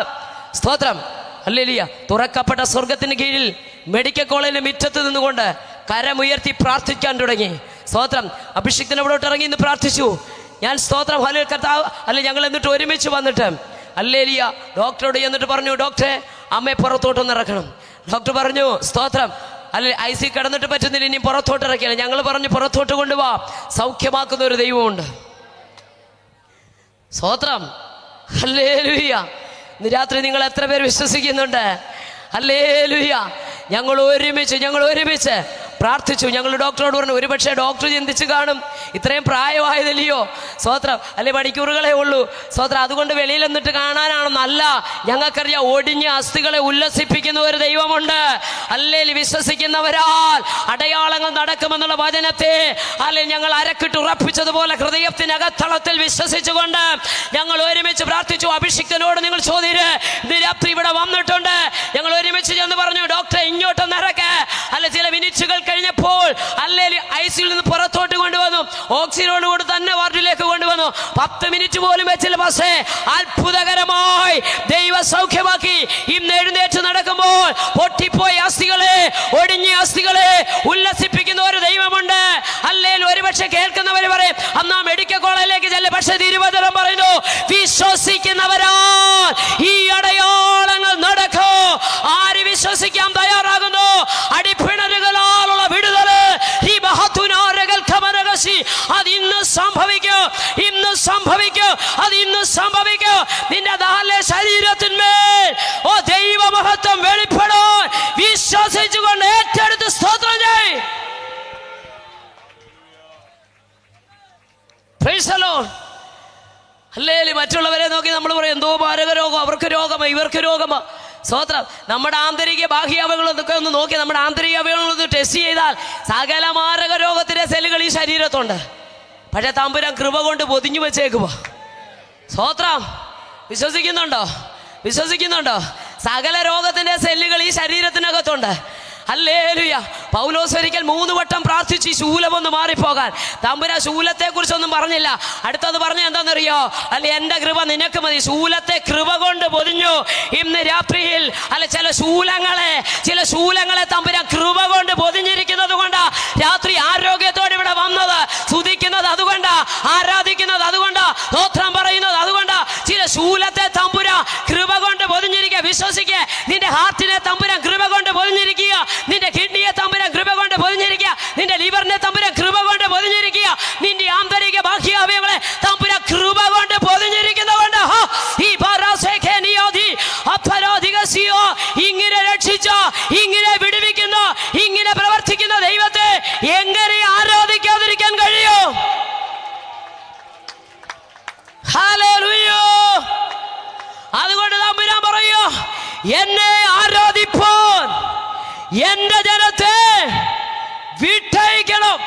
സ്തോത്രം. ഹല്ലേലൂയ. തുറക്കപ്പെട്ട സ്വർഗത്തിന് കീഴിൽ മെഡിക്കൽ കോളേജിലെ മുറ്റത്ത് നിന്നുകൊണ്ട് കരമുയർത്തി പ്രാർത്ഥിക്കാൻ തുടങ്ങി. സ്തോത്രം. അഭിഷിക്തൻ അവിടോട്ട് ഇറങ്ങി നിന്ന് പ്രാർത്ഥിച്ചു. ഞാൻ സ്തോത്രം ഹല്ലേലൂയ കർത്താവ് അല്ലെ ഞങ്ങൾ എന്നിട്ട് ഒരുമിച്ച് വന്നിട്ട് ഹല്ലേലൂയ ഡോക്ടറോട് എന്നിട്ട് പറഞ്ഞു, ഡോക്ടറെ അമ്മയെ പുറത്തോട്ടൊന്ന് ഇറക്കണം. ഡോക്ടർ പറഞ്ഞു, സ്തോത്രം അല്ലെ IC കിടന്നിട്ട് പറ്റുന്നില്ല, ഇനി പുറത്തോട്ട് ഇറക്കില്ല. ഞങ്ങൾ പറഞ്ഞു പുറത്തോട്ട് കൊണ്ടുപോവാ, സൗഖ്യമാക്കുന്ന ഒരു ദൈവമുണ്ട്. സ്തോത്രം. ഹല്ലേലൂയ. ഇന്ന് രാത്രി നിങ്ങൾ എത്ര പേര് വിശ്വസിക്കുന്നുണ്ട്? ഹല്ലേലൂയ. ഞങ്ങൾ ഒരുമിച്ച് പ്രാർത്ഥിച്ചു. ഞങ്ങൾ ഡോക്ടറോട് പറഞ്ഞു, ഒരുപക്ഷെ ഡോക്ടർ ചിന്തിച്ച് കാണും ഇത്രയും പ്രായമായതല്ലയോ, സ്തോത്രം അല്ലെ മണിക്കൂറുകളെ ഉള്ളൂ, സ്തോത്രം അതുകൊണ്ട് വെളിയിൽ എന്നിട്ട് കാണാനാണെന്നല്ല. ഞങ്ങൾക്കറിയാം ഒടിഞ്ഞ അസ്ഥികളെ ഉല്ലസിപ്പിക്കുന്ന ഒരു ദൈവമുണ്ട്. അല്ലെങ്കിൽ വിശ്വസിക്കുന്നവരാൽ അടയാളങ്ങൾ നടക്കുമെന്നുള്ള വചനത്തെ അല്ലെങ്കിൽ ഞങ്ങൾ അരക്കിട്ട് ഉറപ്പിച്ചതുപോലെ ഹൃദയത്തിനകത്തളത്തിൽ വിശ്വസിച്ചുകൊണ്ട് ഞങ്ങൾ ഒരുമിച്ച് പ്രാർത്ഥിച്ചു. അഭിഷിക്തനോട് നിങ്ങൾ ചോദ്യം ഇന്ന് രാത്രി ഇവിടെ വന്നിട്ടുണ്ട്. ഞങ്ങൾ ഒരുമിച്ച് ചെന്ന് പറഞ്ഞു, ഡോക്ടറെ ഇങ്ങോട്ടൊന്ന് ഇറക്ക്. അല്ലെ ചില മിനിറ്റുകൾ കഴിഞ്ഞപ്പോൾ അല്ലെങ്കിൽ ICയിൽ നിന്ന് പുറത്തോട്ട് കൊണ്ടുവന്നു. ഓക്സിജനോട് കൂടി തന്നെ വാർഡിലേക്ക് കൊണ്ടുവന്നു. 10 മിനിറ്റ് പോലും വെച്ചില്ല. പക്ഷേ അത്ഭുതകരമായി ദൈവ സൗഖ്യമാക്കി. ഇന്ന് എഴുന്നേറ്റ് നടക്കുമ്പോൾ പൊട്ടിപ്പോയ അസ്ഥികളെ, ഒടിഞ്ഞ അസ്ഥികളെ ഉല്ലസിപ്പിക്കുന്ന ഒരു ദൈവമുണ്ട്. അല്ലെങ്കിൽ ഒരുപക്ഷെ കേൾക്കുന്നവർ പറയും അന്നാ മെഡിക്കൽ കോളേജിലേക്ക് ചെല്ലും. പക്ഷേ തിരുവചനം പറയുന്നു, വിശ്വസിക്കുന്നവരാൽ ഈ അടയാളങ്ങൾ നടക്കൂ. ആര് വിശ്വസിക്കാൻ തയ്യാറാകുന്നു? അടിപ്പിണരുകളാലുള്ള വിടുതല് ഈ മഹത്തുനാരകൾ കമനകശി അത് ഇന്ന് സംഭവിക്കും, ഇന്ന് സംഭവിക്കും, അത് ഇന്ന് സംഭവിക്കും. നിന്റെ ദാഹലെ ശരീരത്തിന്മേൽ ഓ ദൈവ മഹത്വം വെളിപ്പെടാൻ വിശ്വസിച്ചുകൊണ്ട് ഏറ്റെടുത്ത് സ്തോത്രം ചെയ്യ്. Price the Lord. ഹല്ലേലൂയ. മറ്റുള്ളവരെ നോക്കി നമ്മൾ പറയും എന്തോ മാരക രോഗം, അവർക്ക് രോഗമാ, ഇവർക്ക് രരോഗമാ. സ്തോത്രം. നമ്മുടെ ആന്തരിക ബാഹ്യാവയവങ്ങളൊക്കെ ഒന്ന് നോക്കി, നമ്മുടെ ആന്തരിക അവയവങ്ങളൊന്ന് ടെസ്റ്റ് ചെയ്താൽ സകല മാരക രോഗത്തിന്റെ സെല്ലുകൾ ഈ ശരീരത്തുണ്ട്. പക്ഷെ തമ്പുരാൻ കൃപ കൊണ്ട് പൊതിഞ്ഞു വെച്ചേക്കുവാ. സ്തോത്രം. വിശ്വസിക്കുന്നുണ്ടോ? സകല രോഗത്തിന്റെ സെല്ലുകൾ ഈ ശരീരത്തിനകത്തുണ്ട്. ഹല്ലേലൂയ. പൗലോസ് ഒരിക്കൽ 3 വട്ടം പ്രാർത്ഥിച്ചു ഈ ശൂലമൊന്ന് മാറിപ്പോകാൻ. തമ്പുരാൻ ശൂലത്തെ കുറിച്ചൊന്നും പറഞ്ഞില്ല. അടുത്തത് പറഞ്ഞ എന്താണെന്നറിയോ? അല്ലെ എന്റെ കൃപ നിനക്ക് മതി. ശൂലത്തെ കൃപ കൊണ്ട് പൊതിഞ്ഞു. ഇന്ന് രാത്രിയിൽ അല്ലെ ചില ശൂലങ്ങളെ തമ്പുരാൻ കൃപ കൊണ്ട് പൊതിഞ്ഞിരിക്കുന്നത് കൊണ്ടാ രാത്രി ആരോഗ്യത്തോടെ ഇവിടെ വന്നത്. സ്തുതിക്കുന്നത് അതുകൊണ്ടാ, ആരാധിക്കുന്നത് അതുകൊണ്ടാ, സ്തോത്രം പറയുന്നത് അതുകൊണ്ടാ. ചില ശൂലത്തെ തമ്പുരാൻ കൃപ കൊണ്ട് പൊതിഞ്ഞിരിക്കുക. വിശ്വസിക്കുക. നിന്റെ ഹാർട്ടിനെ തമ്പുരാൻ കൃപ കൊണ്ട് പൊതിഞ്ഞിരിക്കുക. നിന്റെ കിഡ്നിയെ തമ്പുരാൻ കൃപ കൊണ്ട് പൊതിഞ്ഞിരിക്കുക. നിന്റെ ലിവറിനെ തമ്പുരാൻ കൃപ കൊണ്ട് പൊതിഞ്ഞിരിക്കുക. നിന്റെ ആന്തരിക ബാഹ്യാവയവങ്ങളെ തമ്പുരാൻ കൃപ കൊണ്ട് പൊതിഞ്ഞിരിക്കുന്നതുകൊണ്ട് ഇങ്ങനെ രക്ഷിച്ച, ഇങ്ങനെ വിടുവിക്കുന്ന, ഇങ്ങനെ പ്രവർത്തിക്കുന്ന ദൈവത്തെ എങ്ങനെ ആരാധിക്കാതിരിക്കാൻ കഴിയോ? ഹല്ലേലൂയ. അതുകൊണ്ട് തമ്പുരാൻ പറയോ, എന്നെ ആരാധിപ്പാൻ എന്റെ ജനത്തെ വിട്ടയക്കണം.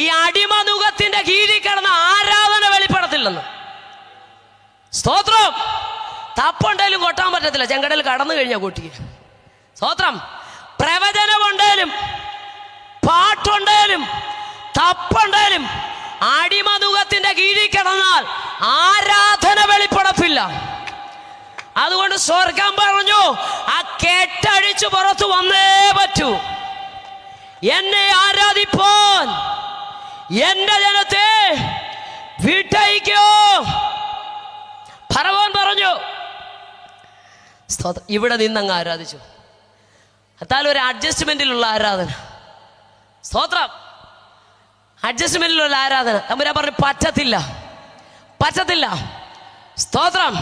ഈ അടിമനുഖത്തിന്റെ കീഴിൽ കിടന്ന ആരാധന വെളിപ്പെടത്തില്ലെന്ന്. സ്തോത്രം. തപ്പുണ്ടേലും കൊട്ടാൻ പറ്റത്തില്ല, ചെങ്കടൽ കടന്നു കഴിഞ്ഞ കൂട്ടിക്ക്. സ്തോത്രം. പ്രവചനമുണ്ടേലും പാട്ടുണ്ടേലും തപ്പുണ്ടേലും അടിമനുഖത്തിന്റെ കീഴിൽ കിടന്നാൽ ആരാധന വെളിപ്പെടത്തില്ല. അതുകൊണ്ട് സ്വർഗം പറഞ്ഞു ആ കെട്ടഴിച്ചു പുറത്തു വന്നേ പറ്റൂ. എന്നെ ആരാധിപ്പാൻ എന്റെ ജനത്തെ വിട്ടയക്കോ. ഫറവോൻ പറഞ്ഞു ഇവിടെ നിന്നങ്ങ് ആരാധിച്ചു. എന്നാൽ ഒരു അഡ്ജസ്റ്റ്മെന്റിലുള്ള ആരാധന. സ്തോത്രം. അഡ്ജസ്റ്റ്മെന്റിലുള്ള ആരാധന. തമ്പുരാൻ പറഞ്ഞു പറ്റത്തില്ല. സ്തോത്രം.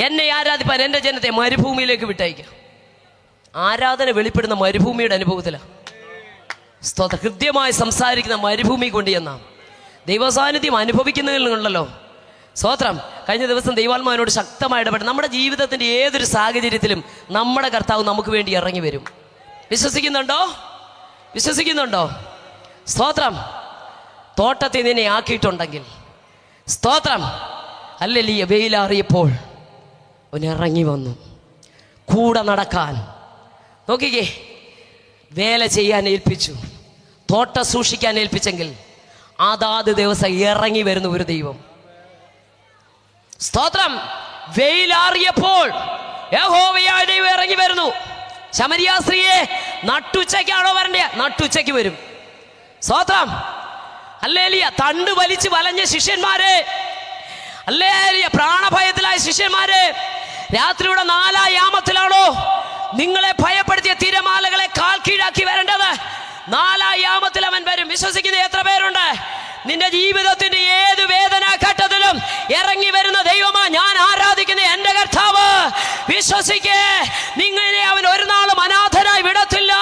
എന്നെ ആരാധിപ്പാൻ എൻ്റെ ജനത്തെ മരുഭൂമിയിലേക്ക് വിട്ടയക്കുക. ആരാധന വെളിപ്പെടുന്ന മരുഭൂമിയുടെ അനുഭവത്തിലാണ്. സ്തോത്രം. ഹൃദ്യമായി സംസാരിക്കുന്ന മരുഭൂമി കൊണ്ടുചെന്ന ദൈവസാന്നിധ്യം അനുഭവിക്കുന്നതിലുണ്ടല്ലോ. സ്തോത്രം. കഴിഞ്ഞ ദിവസം ദൈവാത്മാവിനോട് ശക്തമായി ഇടപെട്ട് നമ്മുടെ ജീവിതത്തിൻ്റെ ഏതൊരു സാഹചര്യത്തിലും നമ്മുടെ കർത്താവ് നമുക്ക് വേണ്ടി ഇറങ്ങി വരും. വിശ്വസിക്കുന്നുണ്ടോ? വിശ്വസിക്കുന്നുണ്ടോ? സ്തോത്രം. തോട്ടത്തിൽ നിന്നെ ആക്കിയിട്ടുണ്ടെങ്കിൽ സ്തോത്രം. ഹല്ലേലൂയ. വെയിലാറിയപ്പോൾ അവൻ ഇറങ്ങി വന്നു കൂടെ നടക്കാൻ. നോക്കിക്കേ, വേല ചെയ്യാൻ ഏൽപ്പിച്ചു, തോട്ടം സൂക്ഷിക്കാൻ ഏൽപ്പിച്ചെങ്കിൽ അതാത് ദിവസം ഇറങ്ങി വരുന്ന ഒരു ദൈവം. സ്തോത്രം. വെയിലാറിയപ്പോൾ യഹോവയായ ദൈവം ഇറങ്ങി വരുന്നു. ശമരിയ സ്ത്രീയെ നട്ടുച്ചയ്ക്കാണോ വരണ്ടേ? നട്ടുച്ചയ്ക്ക് വരും. സ്തോത്രം. ഹല്ലേലൂയ. തണ്ട് വലിച്ച് വലഞ്ഞ ശിഷ്യന്മാരെ, ഹല്ലേലൂയ, പ്രാണഭയത്തിലായ ശിഷ്യന്മാരെ, രാത്രിയുടെ 4 യാമത്തിലാണോ നിങ്ങളെ ഭയപ്പെടുത്തിയ തിരമാലകളെ കാൽ കീഴാക്കി വരേണ്ടത്? 4 യാമത്തിൽ അവൻ വരും. വിശ്വസിക്കുന്ന എത്ര പേരുണ്ട്? നിന്റെ ജീവിതത്തിന്റെ ഏത് വേദനാഘട്ടത്തിലും ഇറങ്ങി വരുന്ന ദൈവമാ ഞാൻ ആരാധിക്കുന്ന എന്റെ കർത്താവ്. വിശ്വസിക്കേ, നിങ്ങളെ അവൻ ഒരു നാളും അനാഥരായി വിടത്തില്ല.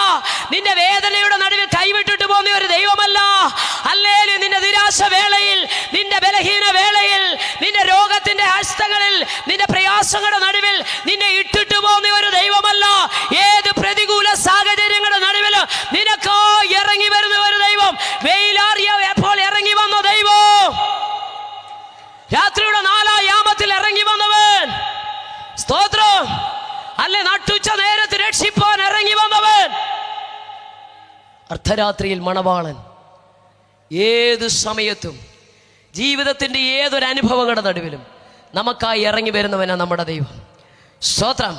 നിന്റെ വേദനയുടെ നടുവിൽ കൈവിട്ടിട്ട് പോകുന്ന ഒരു ദൈവമല്ല. ഹല്ലേലൂയ. നിന്റെ നിരാശ വേളയിൽ, നിന്റെ ബലഹീന വേളയിൽ, നിന്റെ രോഗത്തിന്റെ ഹസ്തങ്ങളിൽ, നിന്റെ പ്രയാസങ്ങളുടെ നടുവിൽ നിന്നെ ഇട്ടിട്ട് പോകുന്ന ഒരു ദൈവമല്ല. ഏത് പ്രതികൂല സാഹചര്യങ്ങളുടെ നടുവിൽ നിനക്കോ ഇറങ്ങി വരുന്ന ഒരു ദൈവം. വെയിലാറിയപ്പോൾ ഇറങ്ങി വന്ന ദൈവം, രാത്രിയുടെ 4 യാമത്തിൽ ഇറങ്ങി വന്നവൻ. സ്തോത്രം. അല്ലെ, നട്ടുച്ച നേരത്ത് രക്ഷിപ്പാൻ ഇറങ്ങി വന്നവൻ. അർദ്ധരാത്രിയിൽ മണവാളൻ. ഏത് സമയത്തും ജീവിതത്തിന്റെ ഏതൊരു അനുഭവങ്ങളുടെ നടുവിലും നമുക്കായി ഇറങ്ങി വരുന്നവനാ നമ്മുടെ ദൈവം. സ്തോത്രം.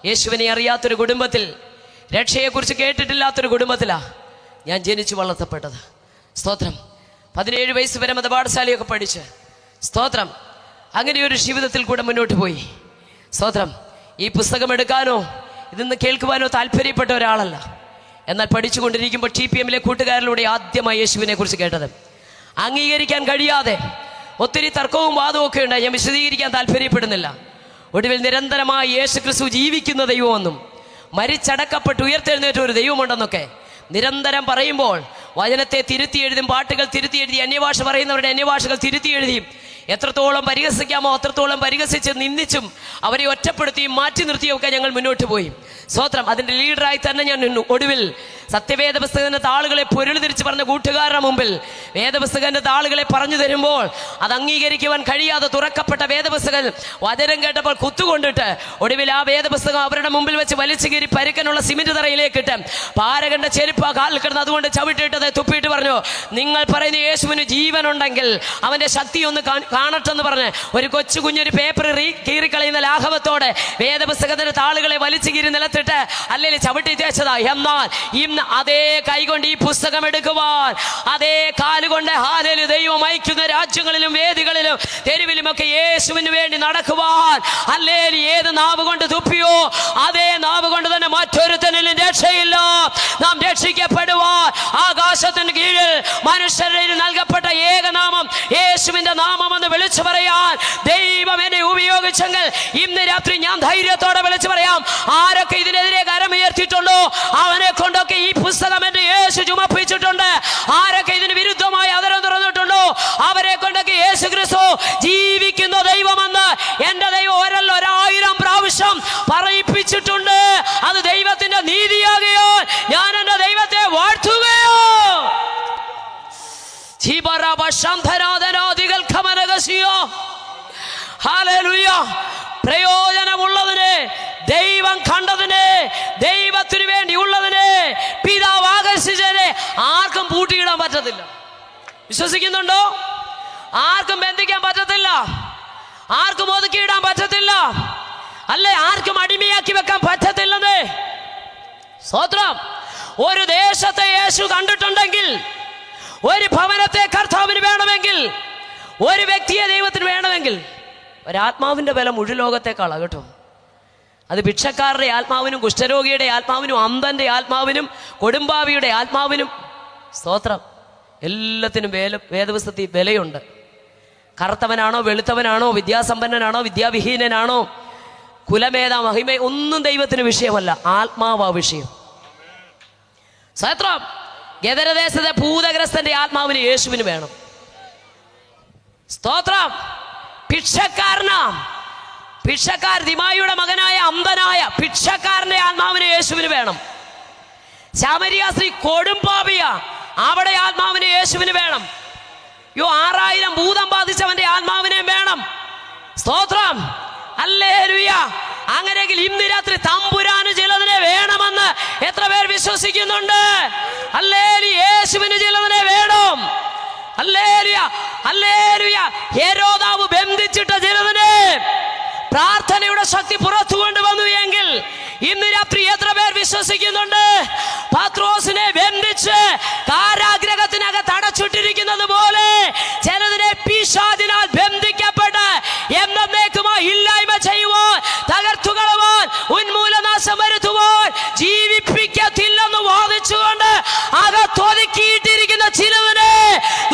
യേശുവിനെ അറിയാത്തൊരു കുടുംബത്തിൽ, രക്ഷയെക്കുറിച്ച് കേട്ടിട്ടില്ലാത്തൊരു കുടുംബത്തിലാ ഞാൻ ജനിച്ചു വളർത്തപ്പെട്ടത്. സ്തോത്രം. 17 വയസ്സ് വരെ മതപാഠശാലയൊക്കെ പഠിച്ച്, സ്തോത്രം, അങ്ങനെ ഒരു ജീവിതത്തിൽ കൂടെ മുന്നോട്ട് പോയി. സ്തോത്രം. ഈ പുസ്തകം എടുക്കാനോ ഇതൊന്ന് കേൾക്കുവാനോ താല്പര്യപ്പെട്ട ഒരാളല്ല. എന്നാൽ പഠിച്ചുകൊണ്ടിരിക്കുമ്പോൾ TPM-ലെ കൂട്ടുകാരിലൂടെ ആദ്യമായി യേശുവിനെ കുറിച്ച് കേട്ടത്. അംഗീകരിക്കാൻ കഴിയാതെ ഒത്തിരി തർക്കവും വാദവും ഒക്കെ ഉണ്ടായി. ഞാൻ വിശദീകരിക്കാൻ താല്പര്യപ്പെടുന്നില്ല. ഒടുവിൽ നിരന്തരമായി യേശു ക്രിസ്തു ജീവിക്കുന്ന ദൈവമെന്നും മരിച്ചടക്കപ്പെട്ട് ഉയർത്തെഴുന്നേറ്റ ഒരു ദൈവമുണ്ടെന്നൊക്കെ നിരന്തരം പറയുമ്പോൾ വചനത്തെ തിരുത്തി എഴുതും, പാട്ടുകൾ തിരുത്തി എഴുതി, അന്യഭാഷ പറയുന്നവരുടെ അന്യഭാഷകൾ തിരുത്തി എഴുതിയും എത്രത്തോളം പരിഹസിക്കാമോ അത്രത്തോളം പരിഹസിച്ച് നിന്ദിച്ചും അവരെ ഒറ്റപ്പെടുത്തിയും മാറ്റി നിർത്തിയൊക്കെ ഞങ്ങൾ മുന്നോട്ട് പോയി. സ്തോത്രം. അതിൻ്റെ ലീഡറായി തന്നെ ഞാൻ നിന്നു. ഒടുവിൽ സത്യവേദ പുസ്തകത്തിന്റെ താളുകളെ പൊരുൾ തിരിച്ച് പറഞ്ഞ കൂട്ടുകാരുടെ മുമ്പിൽ വേദപുസ്തകന്റെ താളുകളെ പറഞ്ഞു തരുമ്പോൾ അത് അംഗീകരിക്കുവാൻ കഴിയാതെ തുറക്കപ്പെട്ട വേദപുസ്തകം വചനം കേട്ടപ്പോൾ കുത്തുകൊണ്ടിട്ട് ഒടുവിൽ ആ വേദപുസ്തകം അവരുടെ മുമ്പിൽ വെച്ച് വലിച്ചു കീറി പരുക്കനുള്ള സിമെന്റ് തറയിലേക്കിട്ട് പാരകന്റെ ചെരുപ്പ് കാലിൽ കിടന്ന് അതുകൊണ്ട് ചവിട്ടിയിട്ടത് തുപ്പിയിട്ട് പറഞ്ഞു, നിങ്ങൾ പറയുന്ന യേശുവിന് ജീവനുണ്ടെങ്കിൽ അവന്റെ ശക്തി ഒന്ന് കാണട്ടെന്ന് പറഞ്ഞ് ഒരു കൊച്ചു കുഞ്ഞൊരു പേപ്പർ കീറിക്കളയുന്ന ലാഘവത്തോടെ വേദപുസ്തകത്തിന്റെ താളുകളെ വലിച്ചു കീറി നിലത്തിട്ട് അല്ലെങ്കിൽ ചവിട്ടി തേച്ചതാ. എന്നാൽ ഇന്ന് അതേ കൈകൊണ്ട് ഈ പുസ്തകം എടുക്കുവാൻ, അതേ കാലുകൊണ്ട് ഹാലേലൂയ ദൈവം അയക്കുന്ന രാജ്യങ്ങളിലും വേദികളിലും തെരുവിലുമൊക്കെ യേശുവിന് വേണ്ടി നടക്കുവാൻ ഹല്ലേലൂയ ഏത് നാവ് കൊണ്ട് തുപ്പിയോ അതേ നാവ് കൊണ്ട് തന്നെ മറ്റൊരുത്തനിലും രക്ഷയില്ല. നാം രക്ഷിക്കപ്പെടുവാൻ ആകാശത്തിന് കീഴിൽ മനുഷ്യരിൽ നൽകപ്പെട്ട ഏകനാമം യേശുവിന്റെ നാമമെന്ന് വിളിച്ചു പറയാൻ ദൈവം എന്നെ ഉപയോഗിച്ചെങ്കിൽ ഇന്ന് രാത്രി ഞാൻ ധൈര്യത്തോടെ വിളിച്ചു പറയാം, ആരൊക്കെ ഇതിനെതിരെ കരമുയർത്തിയിട്ടുണ്ടോ അവനെ കൊണ്ടൊക്കെ ഈ പുസ്തകം എന്റെ യേശു ചുമപ്പിച്ചിട്ടുണ്ട്. ആരൊക്കെ ഇതിന് വിരുദ്ധമായി അതരം തുറന്നിട്ടുണ്ടോ അവരെ കൊണ്ടൊക്കെ യേശു ക്രിസ്തു ജീവിക്കുന്ന ദൈവമെന്ന് എന്റെ ദൈവം 1000 പ്രാവശ്യം പറയിപ്പിച്ചിട്ടുണ്ട്. അത് ദൈവത്തിന്റെ നീതിയാകുകയോ ഞാൻ എന്റെ ദൈവത്തെ വാഴ്ത്തുകയോ. പ്രയോജനമുള്ളതിന്, ദൈവം കണ്ടതിന്, ദൈവത്തിനു വേണ്ടി ഉള്ളതിന്, പിതാവ് ആകർഷിച്ചതിനെ ആർക്കും പൂട്ടിയിടാൻ പറ്റത്തില്ല. വിശ്വസിക്കുന്നുണ്ടോ? ആർക്കും ബന്ധിക്കാൻ പറ്റത്തില്ല, ആർക്കും ഒതുക്കിയിടാൻ പറ്റത്തില്ല, അല്ലെ ആർക്കും അടിമയാക്കി വെക്കാൻ പറ്റത്തില്ലെന്ന്. സ്തോത്രം. ഒരു ദേശത്തെ യേശു കണ്ടിട്ടുണ്ടെങ്കിൽ, ഒരു ഭവനത്തെ കർത്താവിന് വേണമെങ്കിൽ, ഒരു വ്യക്തിയെ ദൈവത്തിന് വേണമെങ്കിൽ, ഒരാത്മാവിന്റെ ബലം മുഴുവൻ ലോകത്തെക്കാളാണ് കേട്ടോ. അത് ഭിക്ഷക്കാരുടെ ആത്മാവിനും കുഷ്ഠരോഗിയുടെ ആത്മാവിനും അന്ധന്റെ ആത്മാവിനും കൊടുമ്പാവിയുടെ ആത്മാവിനും, സ്തോത്രം, എല്ലാത്തിനും വേദപുസ്തകത്തിൽ വിലയുണ്ട്. കറുത്തവനാണോ വെളുത്തവനാണോ വിദ്യാസമ്പന്നനാണോ വിദ്യാവിഹീനനാണോ കുലമേധ മഹിമ ഒന്നും ദൈവത്തിന് വിഷയമല്ല. ആത്മാവാ വിഷയം. സ്തോത്രം. ഗദരദേശത്തെ ഭൂതഗ്രസ്തന്റെ ആത്മാവിന് യേശുവിന് വേണം. സ്തോത്രം. ഭിക്ഷക്കാർ ദിമായിയുടെ മകനായ അന്ധനായ ഭിക്ഷക്കാരന്റെ ആത്മാവിന് യേശുവിന് വേണം. ശമരിയ സ്ത്രീ കൊടുംപാപിയ, അവിടെ ആത്മാവിന് യേശുവിന് വേണം. 6000 ഭൂതം ബാധിച്ചവന്റെ ആത്മാവിനെ വേണം. സ്തോത്രം. ഹല്ലേലൂയ. അങ്ങനെയെങ്കിൽ ഇന്ന് രാത്രി തമ്പുരാന് ചിലതിനെ വേണമെന്ന് എത്ര പേർ വിശ്വസിക്കുന്നുണ്ട്? ഹല്ലേലൂയ. യേശുവിന് ചിലതിനെ വേണം. Hallelujah, hallelujah. ഹെരോദാവ് ബന്ധിച്ചിട്ട ചിലതിനെ പ്രാർത്ഥനയുടെ ശക്തി പുറത്തു കൊണ്ടുവന്നു എങ്കിൽ ഇന്ന് രാത്രി എത്ര പേർ വിശ്വസിക്കുന്നുണ്ട്? പത്രോസിനെ ബന്ധിച്ച് കാരാഗ്രഹത്തിനകത്ത് അടച്ചിട്ടിരിക്കുന്നത് പോലെ ചിലതിനെ പിശാചിനാൽ ബന്ധിക്കപ്പെട്ട് എന്നേക്കുമായി ഇല്ലായ്മ ചെയ്യുവാൻ, തകർത്തുകളവാൻ, ഉന്മൂലനാശം വരുത്തുവാൻ, ജീവിപ്പിക്കത്തില്ലെന്ന് വാദിച്ചുകൊണ്ട് അകത്തൊതുക്കിയിട്ടിരിക്കുന്ന ചിലതിനെ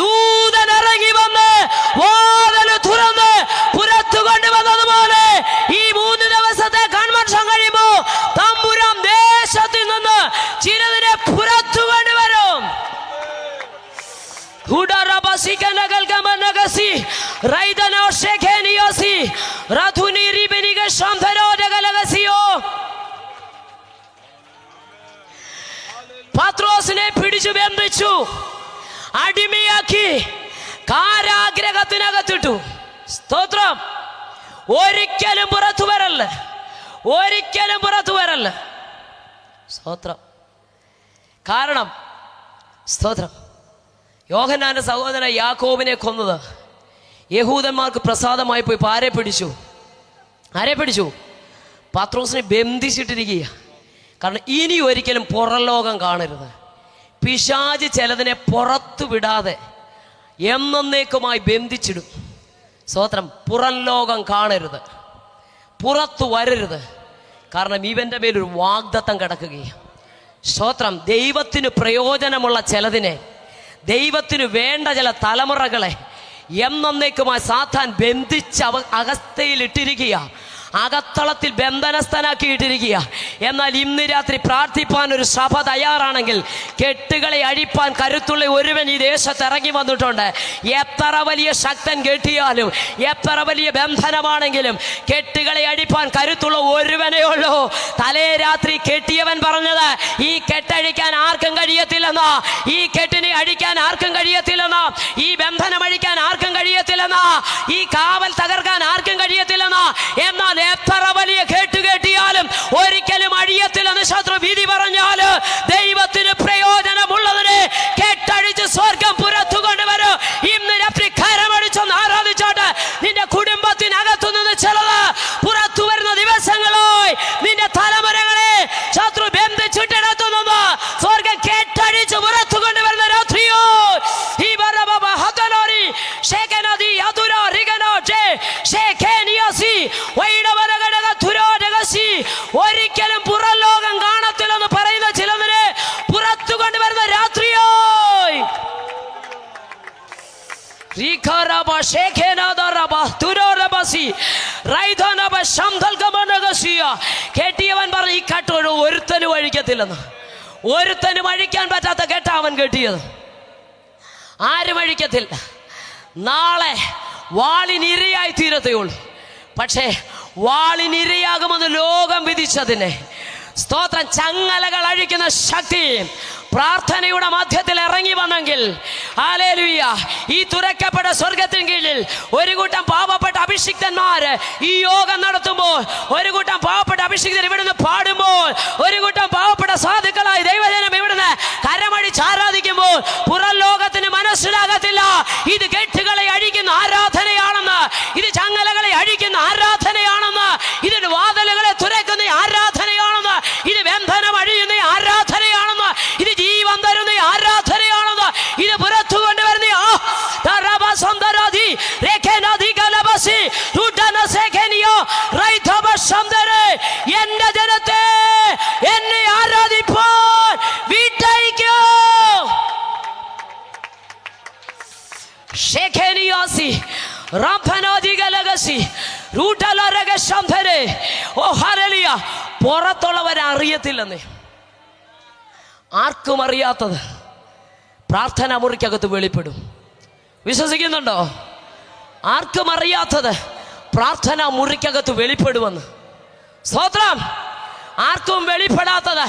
ദൂതൻ ഇറങ്ങി വന്ന് വാതിൽ തുറന്ന് പുറത്തു കൊണ്ടുവന്നതുപോലെ ഈ 3 ദിവസത്തെ കൺവെൻഷൻ കഴിയുമ്പോ തമ്പുരാൻ ദേശത്തിൽ നിന്ന് ചിലതിനെ പുറത്തു കൊണ്ടുവരും. പത്രോസിനെ പിടിച്ചു ബന്ധിച്ചു, അടിമയാക്കി, കാരാഗ്രഹത്തിനകത്തിട്ടു. സ്തോത്രം. ഒരിക്കലും പുറത്തു വരല്ല, ഒരിക്കലും പുറത്തു വരല്ല. സ്തോത്രം. കാരണം സ്തോത്രം, യോഹന്നാന്റെ സഹോദരൻ യാക്കോബിനെ കൊന്നത് യഹൂദന്മാർക്ക് പ്രസാദമായി പോയി. ആരെ പിടിച്ചു? പത്രോസിനെ ബന്ധിച്ചിട്ടിരിക്കുക. കാരണം ഇനി ഒരിക്കലും പുറംലോകം കാണരുത്. പിശാച് ചിലതിനെ പുറത്തു വിടാതെ എന്നേക്കുമായി ബന്ധിച്ചിടും. സ്തോത്രം. പുറം ലോകം കാണരുത്, പുറത്തു വരരുത്. കാരണം ഇവന്റെ മേലൊരു വാഗ്ദത്തം കിടക്കുകയാണ്. സ്തോത്രം. ദൈവത്തിന് പ്രയോജനമുള്ള ചിലതിനെ, ദൈവത്തിന് വേണ്ട ചില തലമുറകളെ എന്നേക്കുമായി സാത്താൻ ബന്ധിച്ച് അകസ്ഥയിലിട്ടിരിക്കുക, അകത്തളത്തിൽ ബന്ധനസ്ഥനാക്കിയിട്ടിരിക്കുക. എന്നാൽ ഇന്ന് രാത്രി പ്രാർത്ഥിപ്പാൻ ഒരു സഭ തയ്യാറാണെങ്കിൽ കെട്ടുകളെ അഴിപ്പാൻ കരുത്തുള്ള ഒരുവൻ ഈ ദേശത്ത് ഇറങ്ങി വന്നിട്ടുണ്ട്. എത്ര വലിയ ശക്തൻ കെട്ടിയാലും, എത്ര വലിയ ബന്ധനമാണെങ്കിലും കെട്ടുകളെ അഴിപ്പാൻ കരുത്തുള്ള ഒരുവനേ ഉള്ളൂ. തലേ രാത്രി കെട്ടിയവൻ പറഞ്ഞത് ഈ കെട്ടഴിക്കാൻ ആർക്കും കഴിയത്തില്ലെന്നാ, ഈ കെട്ടിനെ അഴിക്കാൻ ആർക്കും കഴിയത്തില്ലെന്നാ, ഈ ബന്ധനം അഴിക്കാൻ ആർക്കും കഴിയത്തില്ലെന്നാ, ഈ കാവൽ തകർക്കാൻ ആർക്കും കഴിയത്തില്ലെന്നാ. എന്നാൽ എത്ര വലിയ കെട്ടിയാലും ഒരിക്കലും അഴിയത്തില്ലെന്ന് ശത്രു വിധി പറഞ്ഞാല് ദൈവത്തിന് പ്രയോജനമുള്ളതിനെ കെട്ടഴിച്ച് സ്വർഗം പുറത്തു കൊണ്ടുവരും. ഇന്ന് രാത്രി കരമടിച്ചൊന്ന് ആരാധിച്ചോട്ട് നിന്റെ കുടുംബത്തിനകത്തു നിന്ന് ചിലത് പുറത്തു വരുന്ന ദിവസങ്ങളായി നിന്റെ തലമുറകളെ ശത്രു ബന്ധിച്ചിട്ടിടത്തു നിന്ന് സ്വർഗം കെട്ടഴിച്ച് പുറത്തു കൊണ്ടുവരുന്ന രാത്രിയോ ഈ ഒരിക്കലും പുറം ലോകം കാണത്തില്ലെന്ന് പറയുന്ന ചിലതിനെ പുറത്തു കൊണ്ടുവരുന്ന രാത്രിയോ കെട്ടിയവൻ പറഞ്ഞു ഈ കെട്ടോട് ഒരുത്തനും അഴിക്കത്തില്ലെന്ന്. ഒരുത്തനും അഴിക്കാൻ പറ്റാത്ത കെട്ട അവൻ കെട്ടിയത്. ആരും അഴിക്കത്തില്ല. നാളെ വാളിനിരയായി തീരത്തേയുള്ളൂ. പക്ഷേ വാളിനിരയാകുമെന്ന് ലോകം വിധിച്ചതിനെ സ്തോത്രം ചങ്ങലകൾ അഴിക്കുന്ന ശക്തി പ്രാർത്ഥനയുടെ മധ്യത്തിൽ ഇറങ്ങി വന്നെങ്കിൽ ഹല്ലേലൂയ, ഈ തുറക്കപ്പെട്ട സ്വർഗത്തിന് കീഴിൽ ഒരു കൂട്ടം പാവപ്പെട്ട അഭിഷിക്തന്മാര് ഈ യോഗം നടത്തുമ്പോൾ, ഒരു കൂട്ടം പാവപ്പെട്ട അഭിഷിക്തർ ഇവിടുന്ന് പാടുമ്പോൾ, ഒരു കൂട്ടം പാവപ്പെട്ട സാധുക്കളായി ദൈവജനം ഇവിടുന്ന് കരമടിച്ച് ആരാധിക്കുമ്പോൾ പുറം ലോകത്തിന് മനസ്സിലാകത്തില്ല ഇത് കെട്ടുകളെ അഴിക്കുന്ന ആരാധനയാണെന്ന്, ഇത് ചങ്ങലകളെ അഴിക്കുന്ന ആരാധനയാണെന്ന്, ഇതിന് വാതിലുകളെ തുറക്കുന്ന ആരാധനയാണെന്ന്, ഇത് ബന്ധനം അഴിയുന്ന ആരാധനയാണെന്ന്, ഇത് ജീവൻ തരുന്ന ആരാധനയാണെന്ന്, ഇത് പുറത്തു കൊണ്ടുവരുന്ന എന്റെ ജനത്തെ എന്നെ ആരാധിപ്പാൻ വീട്ടയക്കോ. പുറത്തുള്ളവരെ അറിയത്തില്ലെന്നേ, ആർക്കും അറിയാത്തത് പ്രാർത്ഥനാ മുറിക്കകത്ത് വെളിപ്പെടും. വിശ്വസിക്കുന്നുണ്ടോ? ആർക്കും അറിയാത്തത് പ്രാർത്ഥനാ മുറിക്കകത്ത് വെളിപ്പെടുമെന്ന്. സ്തോത്രം. ആർക്കും വെളിപ്പെടാത്തത്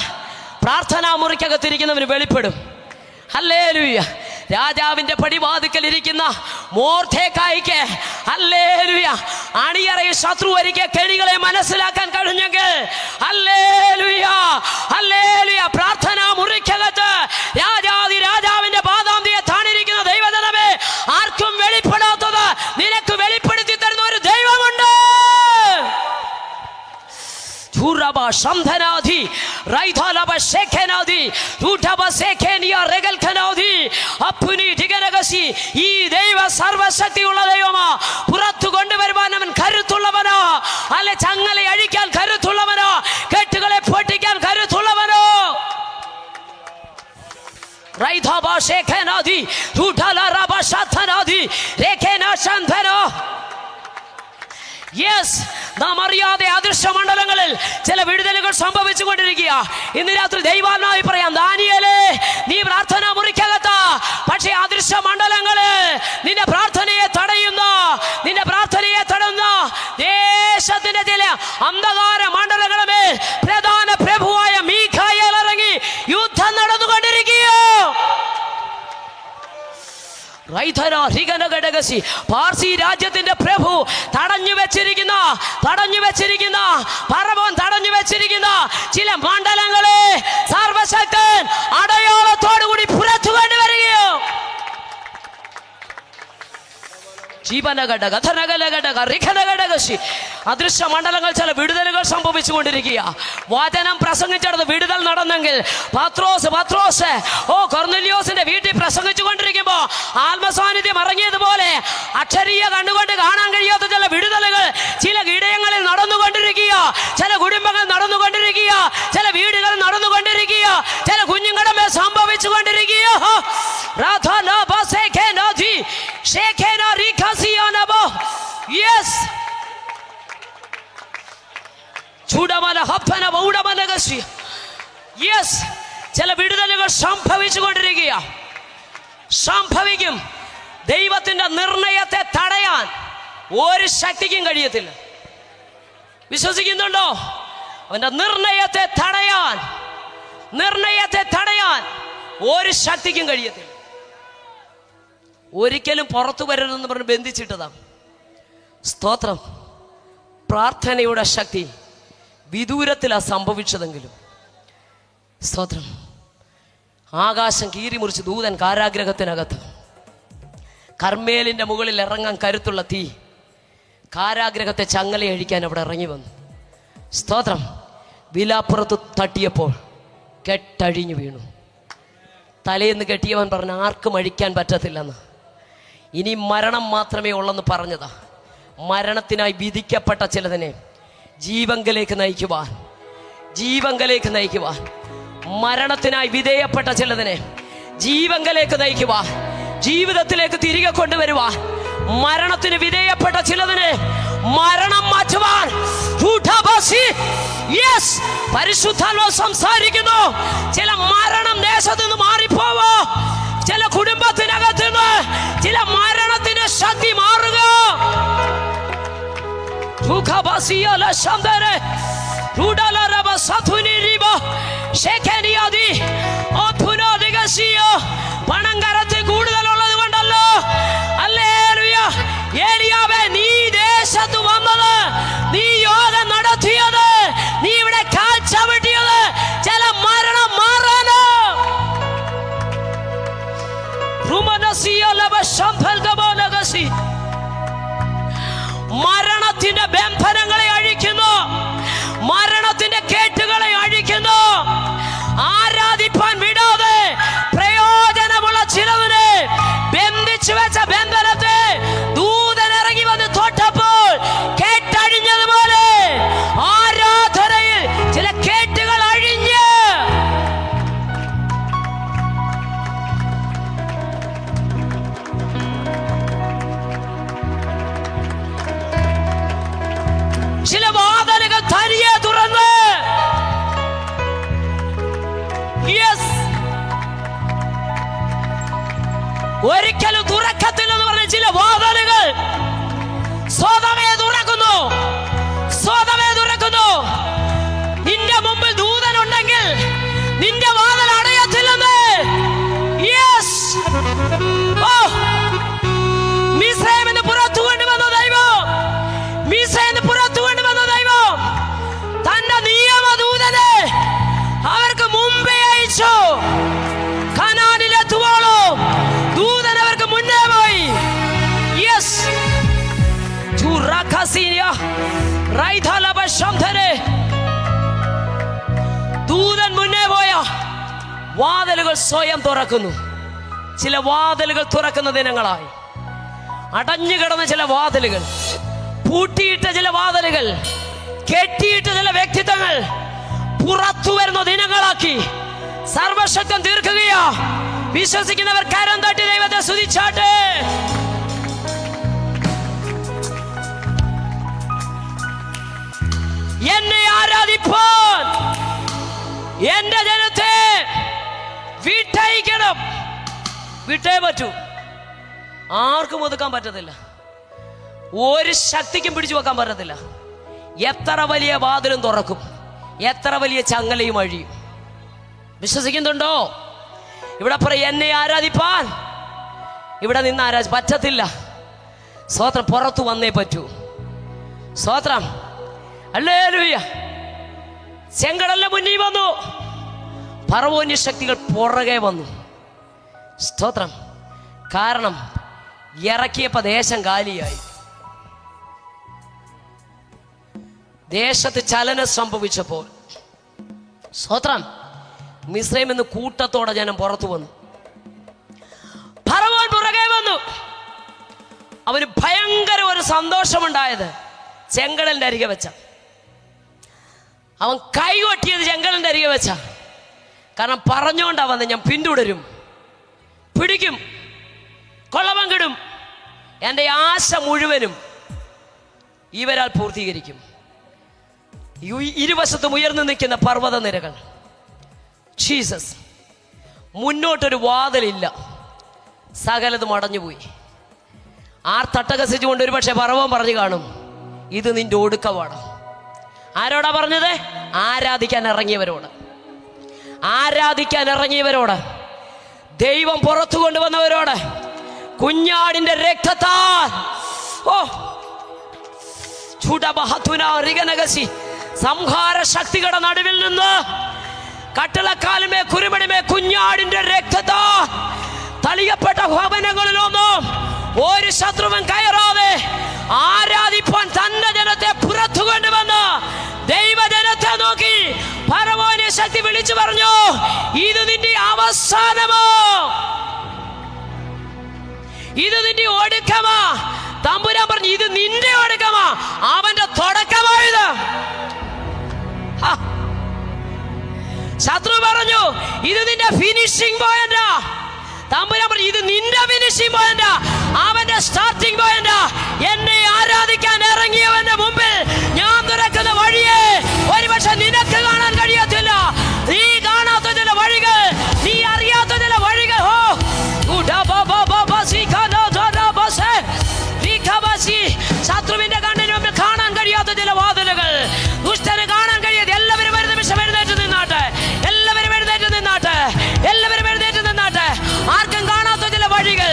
പ്രാർത്ഥനാ മുറിക്കകത്തിരിക്കുന്നവന് വെളിപ്പെടും. ഹല്ലേലൂയ. രാജാവിന്റെ പടിവാതിക്കൽ ഇരിക്കുന്ന മോർദെഖായിക്ക് ഹല്ലേലൂയ അണിയറയിൽ ശത്രു ഒരുക്കിയ കെണികളെ മനസ്സിലാക്കാൻ കഴിഞ്ഞെങ്കിൽ ഹല്ലേലൂയ ഹല്ലേലൂയ പ്രാർത്ഥനാ മുറിക്കകത്ത് രാജാവിന്റെ പാദാന്തിയെ താണിരിക്കുന്ന ദൈവജനമേ, ആർക്കും വെളിപ്പെടാത്തത് നിനക്ക് വെളിപ്പെടുത്തി തരുന്ന ഒരു ദൈവമുണ്ട്. ഈ ദൈവ സർവശക്തിയുള്ള ദൈവമാ. പുറത്തു കൊണ്ടുവരുവാൻ അവൻ കരുത്തുള്ളവനോ, അല്ലെ ചങ്ങല അഴിക്കാൻ കരുത്തുള്ളവനോ, കെട്ടുകളെ പൊട്ടിക്കാൻ കരുത്തുള്ളവനോ. യെസ്, നാം അറിയാതെ അദൃശ്യ മണ്ഡലങ്ങളിൽ ചില വിടുതലുകൾ സംഭവിച്ചുകൊണ്ടിരിക്കുക. ഇന്ന് രാത്രി ദൈവാത്മാവി പറയാം, ദാനിയേലേ നീ പ്രാർത്ഥന മുറിക്കകത്ത, പക്ഷേ അദൃശ്യ മണ്ഡലങ്ങള് നിന്റെ പ്രാർത്ഥനയെ തടയുന്ന ദേശത്തിന്റെ ചില അന്ധകാര മണ്ഡലങ്ങളെ പ്രധാന പ്രഭുവായ മീഖായേൽ ഇറങ്ങി യുദ്ധം നടന്നുകൊണ്ടിരിക്കുകയോ. പാർസി രാജ്യത്തിന്റെ പ്രഭു തടഞ്ഞു വെച്ചിരിക്കുന്ന ഫറവോൻ തടഞ്ഞു വെച്ചിരിക്കുന്ന ചില മണ്ഡലങ്ങളെ സർവശക്തൻ അടയാളത്തോടുകൂടി പുറത്തു കൊണ്ടുവരികയോ. അദൃശ്യ മണ്ഡലങ്ങൾ ചില വിടുതലുകൾ സംഭവിച്ചുകൊണ്ടിരിക്കുക. വചനം പ്രസംഗിച്ചെടുത്ത് വിടുതൽ നടന്നെങ്കിൽ പത്രോസ് കൊർന്നേലിയോസിന്റെ വീട്ടിൽ പ്രസംഗിച്ചു കൊണ്ടിരിക്കുമ്പോ ആത്മസാന്നിധ്യം ഇറങ്ങിയതുപോലെ അക്ഷരീയ കണ്ടുകൊണ്ട് കാണാൻ കഴിയാത്ത ചില വിടുതലുകൾ ചില ഇടയങ്ങളിൽ നടന്നുകൊണ്ടിരിക്കുക, ചില കുടുംബങ്ങൾ നടന്നുകൊണ്ടിരിക്കുക, ചില വീടുകൾ നടന്നുകൊണ്ടിരിക്കുക, ചില കുഞ്ഞുങ്ങളുടെ മേൽ സംഭവിച്ചു കൊണ്ടിരിക്കുക. ചില വിടുതലുകൾ സംഭവിക്കും. ദൈവത്തിന്റെ നിർണയത്തെ തടയാൻ ഒരു ശക്തിക്കും കഴിയത്തില്ല. വിശ്വസിക്കുന്നുണ്ടോ? അവന്റെ നിർണയത്തെ തടയാൻ ഒരു ശക്തിക്കും കഴിയത്തില്ല. ഒരിക്കലും പുറത്തു വരരുതെന്ന് പറഞ്ഞ് ബന്ധിച്ചിട്ടതാ. സ്തോത്രം. പ്രാർത്ഥനയുടെ ശക്തി വിദൂരത്തിലാണ് സംഭവിച്ചതെങ്കിലും സ്തോത്രം. ആകാശം കീറിമുറിച്ച് ദൂതൻ കാരാഗ്രഹത്തിനകത്ത്, കർമ്മേലിന്റെ മുകളിൽ ഇറങ്ങാൻ കരുത്തുള്ള തീ കാരാഗ്രഹത്തെ ചങ്ങലയഴിക്കാൻ അവിടെ ഇറങ്ങി വന്നു. സ്തോത്രം. വിലാപ്പുറത്ത് തട്ടിയപ്പോൾ കെട്ടഴിഞ്ഞു വീണു. തലേന്ന് കെട്ടിയവൻ പറഞ്ഞ ആർക്കും അഴിക്കാൻ പറ്റത്തില്ലെന്ന്. ഇനി മരണം മാത്രമേ ഉള്ളെന്ന് പറഞ്ഞതാ. മരണത്തിനായി വിധിക്കപ്പെട്ട ചിലതിനെ ജീവങ്കലേക്ക് നയിക്കുവാൻ, മരണത്തിനായി വിധേയപ്പെട്ട ചിലതിനെ ജീവങ്കലേക്ക് നയിക്കുവാൻ, ജീവിതത്തിലേക്ക് തിരികെ കൊണ്ടുവരുവാൻ, മരണത്തിന് വിധേയപ്പെട്ട ചിലതിനെ മരണം മാറ്റുവാൻ പരിശുദ്ധാത്മാവ് സംസാരിക്കുന്നു. ചില മരണം ദേശത്ത് നിന്ന് മാറിപ്പോവോ, ചില കുടുംബത്തിനകത്ത് നിന്ന് ചില മരണത്തിന്റെ ശക്തി മാറുക. പണം കരത്തിൽ കൂടുതലുള്ളത് കൊണ്ടല്ലോ. ഹല്ലേലൂയ. ഏലിയാവേ, നീ ദേശത്ത് വന്നത്, നീ യോഗം നടത്തിയത്, നീ ഇവിടെ കാൽ ചവിട്ടിയത് ചില മരണം മാറാനോ. മരണത്തിന്റെ ബന്ധനങ്ങളെ അഴിക്കുന്നു, മരണത്തിന്റെ കേട്ടുകളെ അഴിക്കുന്നു. ആരാധിപ്പാൻ വിടാതെ പ്രയോജനമുള്ള ചിലവിനെ ബന്ധിച്ചു വെച്ച ബന്ധനത്തെ ദൂതൻ ഇറങ്ങി വന്ന് തൊട്ടപ്പോൾ കേട്ടഴിഞ്ഞതുപോലെ ആരാധനയിൽ ചില കേട്ടുകൾ അഴിഞ്ഞ് ചില വാതിലുകൾ തനിയെ തുറന്ന് ഒരിക്കലും തുറക്കത്തില്ലെന്ന് പറഞ്ഞ ചില വാതിലുകൾ സ്വതമേ തുറക്കുന്നു, സ്വതമേ തുറക്കുന്നു. നിന്റെ മുമ്പിൽ ദൂതനുണ്ടെങ്കിൽ നിന്റെ വാതിൽ അടയത്തില്ലെന്ന്. യെസ്, മിസ്രൈമിൽ പുറത്തു കൊണ്ടുവന്ന ദൈവം, മിസ്രൈമിൽ പുറത്തു കൊണ്ടുവന്ന ദൈവം തന്റെ നിയമദൂതനെ അവർക്ക് മുമ്പേ അയച്ചു. കനാനിലെത്തുവോളോ ദൂതൻ അവർക്ക് മുന്നേ പോയി. യെസ്, ദൂതൻ മുന്നേ പോയ വാതിലുകൾ സ്വയം തുറക്കുന്നു. ചില വാതിലുകൾ തുറക്കുന്ന ദിനങ്ങളായി. അടഞ്ഞു കിടന്ന ചില വാതിലുകൾ, പൂട്ടിയിട്ട ചില വാതിലുകൾ, കെട്ടിയിട്ട ചില വ്യക്തിത്വങ്ങൾ പുറത്തു വരുന്ന ദിനങ്ങളാക്കി സർവശക്തൻ തീർക്കുകയാ. വിശ്വസിക്കുന്നവർ കരം തട്ടി ദൈവത്തെ സ്തുതിച്ചാട്ടെ. എന്നെ ആരാധിപ്പാൻ എന്റെ ജനത്തെ വിട്ടയക്കണം. വിട്ടേ പറ്റൂ. ആർക്കും ഒതുക്കാൻ പറ്റത്തില്ല, ഒരു ശക്തിക്കും പിടിച്ചു വെക്കാൻ പറ്റത്തില്ല. എത്ര വലിയ വാതിലും തുറക്കും, എത്ര വലിയ ചങ്ങലയും അഴിയും. വിശ്വസിക്കുന്നുണ്ടോ? ഇവിടെ പറയും എന്നെ ആരാധിപ്പാൻ ഇവിടെ നിന്ന് പറ്റത്തില്ല. സ്തോത്രം, പുറത്തു വന്നേ പറ്റൂ. സ്തോത്രം, ഹല്ലേലൂയ. ചെങ്കടലിന്റെ മുന്നിൽ വന്നു, ഫറവോന്യ ശക്തികൾ പുറകെ വന്നു. സ്തോത്രം, കാരണം ഇറക്കിയപ്പോ ദേശം കാലിയായി. ദേശത്ത് ചലനം സംഭവിച്ചപ്പോൾ സ്തോത്രം, മിസ്രൈമിൽ നിന്ന് കൂട്ടത്തോടെ ജനം പുറത്തു വന്നു. ഫറവോൻ പുറകെ വന്നു. അവന് ഭയങ്കര ഒരു സന്തോഷമുണ്ടായത് ചെങ്കടലിന്റെ അരികെ വെച്ച. അവൻ കൈകൊട്ടിയത് ചെങ്കടലിന്റെ അരികെ വെച്ച. കാരണം പറഞ്ഞോണ്ടാ വന്ന്, ഞാൻ പിന്തുടരും, പിടിക്കും, കൊള്ളപങ്കിടും. എൻ്റെ ആശ മുഴുവനും ഇവരാൽ പൂർത്തീകരിക്കും. ഇരുവശത്തും ഉയർന്നു നിൽക്കുന്ന പർവ്വത നിരകൾ. ജീസസ്, മുന്നോട്ടൊരു വാതിലില്ല, സകലതും അടഞ്ഞുപോയി. തട്ടകസിച്ചുകൊണ്ട് ഒരു പക്ഷെ പറവൻ പറഞ്ഞു കാണും, ഇത് നിന്റെ ഒടുക്കമാണ്. ആരോടാ പറഞ്ഞത്? ആരാധിക്കാൻ ഇറങ്ങിയവരോട്. ആരാധിക്കാൻ ഇറങ്ങിയവരോട്, ദൈവം പുറത്തു കൊണ്ടുവന്നവരോട്, കുഞ്ഞാടിന്റെ രക്തത്താൽ സംഹാര ശക്തികളുടെ നടുവിൽ നിന്ന് കട്ടളക്കാലുമേ കുരുമണിമേ കുഞ്ഞാടിന്റെ രക്തത്താൽ തളിയപ്പെട്ട ഭവനങ്ങളിലൊന്നും ഒരു ശത്രുവും കയറാതെ ആരാധിപ്പാൻ തന്റെ ജനത്തെ പുറത്തു കൊണ്ടുവന്ന് ദൈവജനത്തെ നോക്കി ഫറവോനെ ശക്തി വിളിച്ചു പറഞ്ഞു, ഇത് നിന്റെ അവസാനമോ, ഇത് നിന്റെ ഒടുക്കമാ. തമ്പുരാൻ പറഞ്ഞു, ഇത് നിന്റെ ഒടുക്കമാ, അവന്റെ തുടക്കമായത്. ശത്രു പറഞ്ഞു, ഇത് നിന്റെ ഫിനിഷിംഗ് പോയിന്റാ. തമ്പുരാൻ പറഞ്ഞു, ഇത് നിന്റെ ഫിനിഷിംഗ് പോയിന്റാ, അവന്റെ സ്റ്റാർട്ടിംഗ് പോയിന്റാ. എന്നെ ആരാധിക്കാൻ ഇറങ്ങിയവന്റെ മുമ്പിൽ ഞാൻ തുറക്കുന്ന വഴിയെ ഒരുപക്ഷെ നിനക്ക് കാണാൻ കഴിയത്തില്ല. നീ കാണാത്ത ചില വഴികൾ, നീ അറിയാത്ത ചില വഴികൾ, ശത്രുവിന്റെ കണ്ണിന് മുമ്പിൽ കാണാൻ കഴിയാത്ത ചില വാതിലുകൾ, ദുഷ്ടന് കാണാൻ കഴിയാതെ. എല്ലാവരും ഒരു നിമിഷം എഴുന്നേറ്റ് നിന്നാട്ടെ, എല്ലാവരും എഴുന്നേറ്റ് നിന്നാട്ടെ, എല്ലാവരും എഴുന്നേറ്റ് നിന്നാട്ടെ. ആർക്കും കാണാത്ത ചില വഴികൾ,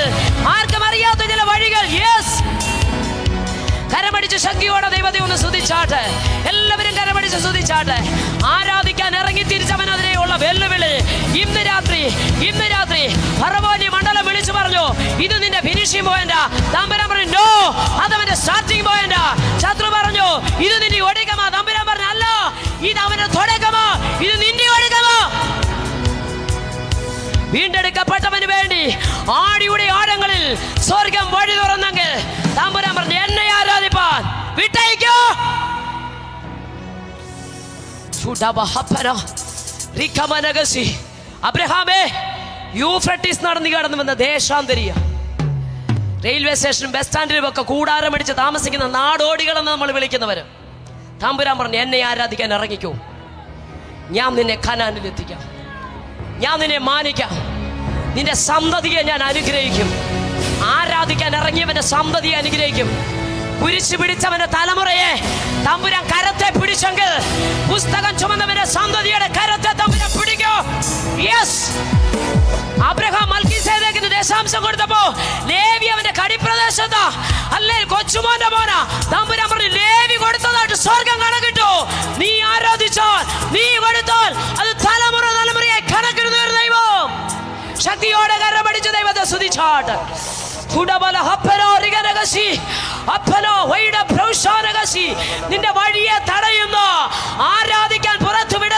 ആർക്കും അറിയാത്ത ചില വഴികൾ. യെസ്, കരമടിച്ച് ശക്തിയോടെ ദൈവത്തെ ഒന്ന് സ്തുതിച്ചാട്ടെ. എല്ലാവരും കരമടിച്ച് സ്തുതിച്ചാട്ടെ. ആരാധിക്കാൻ ഇറങ്ങി തിരിച്ചവനെതിരെയുള്ള വെല്ലുവിളി ഇന്ന് രാത്രി ഫറവോന്റെ മണ്ഡലം വിളിച്ചു പറഞ്ഞു, ഇത് നിന്റെ ഫിനിഷിംഗ് പോയിന്റാ. തമ്പുരാൻ പറഞ്ഞു, നോ, അതവന്റെ സ്റ്റാർട്ടിംഗ് പോയിന്റാ. ശത്രു പറഞ്ഞു, ഇത് നിന്റെ ഒടുക്കമാ. തമ്പുരാൻ പറഞ്ഞു, അല്ല, ഇത് അവന്റെ തുടക്കമാ, ഇത് നിന്റെ ഒടുക്കമാ. വീണ്ടെടുക്കപ്പെട്ടവന് വേണ്ടി ആടിയുടെ ആഴങ്ങളിൽ സ്വർഗം വഴി തുറന്നെങ്കിൽ തമ്പുരാൻ പറഞ്ഞു, എന്നെ ആരാധിപ്പാൻ വിട്ടയക്കോ. അബ്രഹാമേ, യൂഫ്രട്ടീസ് നടന്നു കടന്നു വന്ന ദേശാന്തരിയ റെയിൽവേ സ്റ്റേഷനും ബസ് സ്റ്റാൻഡിലും ഒക്കെ കൂടാരമടിച്ച് താമസിക്കുന്ന നാടോടികളെന്ന് നമ്മൾ വിളിക്കുന്നവര് തമ്പുരാൻ പറഞ്ഞു, എന്നെ ആരാധിക്കാൻ ഇറങ്ങിക്കോ, ഞാൻ നിന്നെ കനാനിലെത്തിക്കാം, ഞാൻ നിന്നെ മാനിക്കാം. നിന്റെ സന്തതിയെ ഞാൻ അനുഗ്രഹിക്കും. ആരാധിക്കാൻ ഇറങ്ങിയവന്റെ സന്തതിയെ അനുഗ്രഹിക്കും. കുരിശ് പിടിച്ചവന്റെ തലമുറയെ തമ്പുരാൻ കരത്തെ പിടിച്ചെങ്കിൽ പുസ്തകം ചുമന്നവന്റെ സന്തതിയുടെ കരത്തെ തമ്പുരാൻ പിടിക്കോ. യെസ്, അബ്രഹാം മൽക്കീസേദെക്കിന് ദശാംശം കൊടുത്തപ്പോ ലേവി അവന്റെ കടിപ്രദേശത്ത് അല്ലേ കൊച്ചുമോന്റെ മോന തമ്പുരാൻ പറഞ്ഞു ലേവി കൊടുത്തതായിട്ട് സ്വർഗം കണക്കിട്ടു. നീ ആരാധിച്ചാൽ, നീ കൊടുത്താൽ അത് തലമുറ തലമുറയായി കണക്കിടുന്ന ഒരു ദൈവം. ശക്തിയോടെ കരമടിച്ച ദൈവത്തെ സ്തുതിച്ചാട്ട്. നിന്റെ വഴിയെ തടയുന്നു, ആരാധിക്കാൻ പുറത്തുവിടുന്നു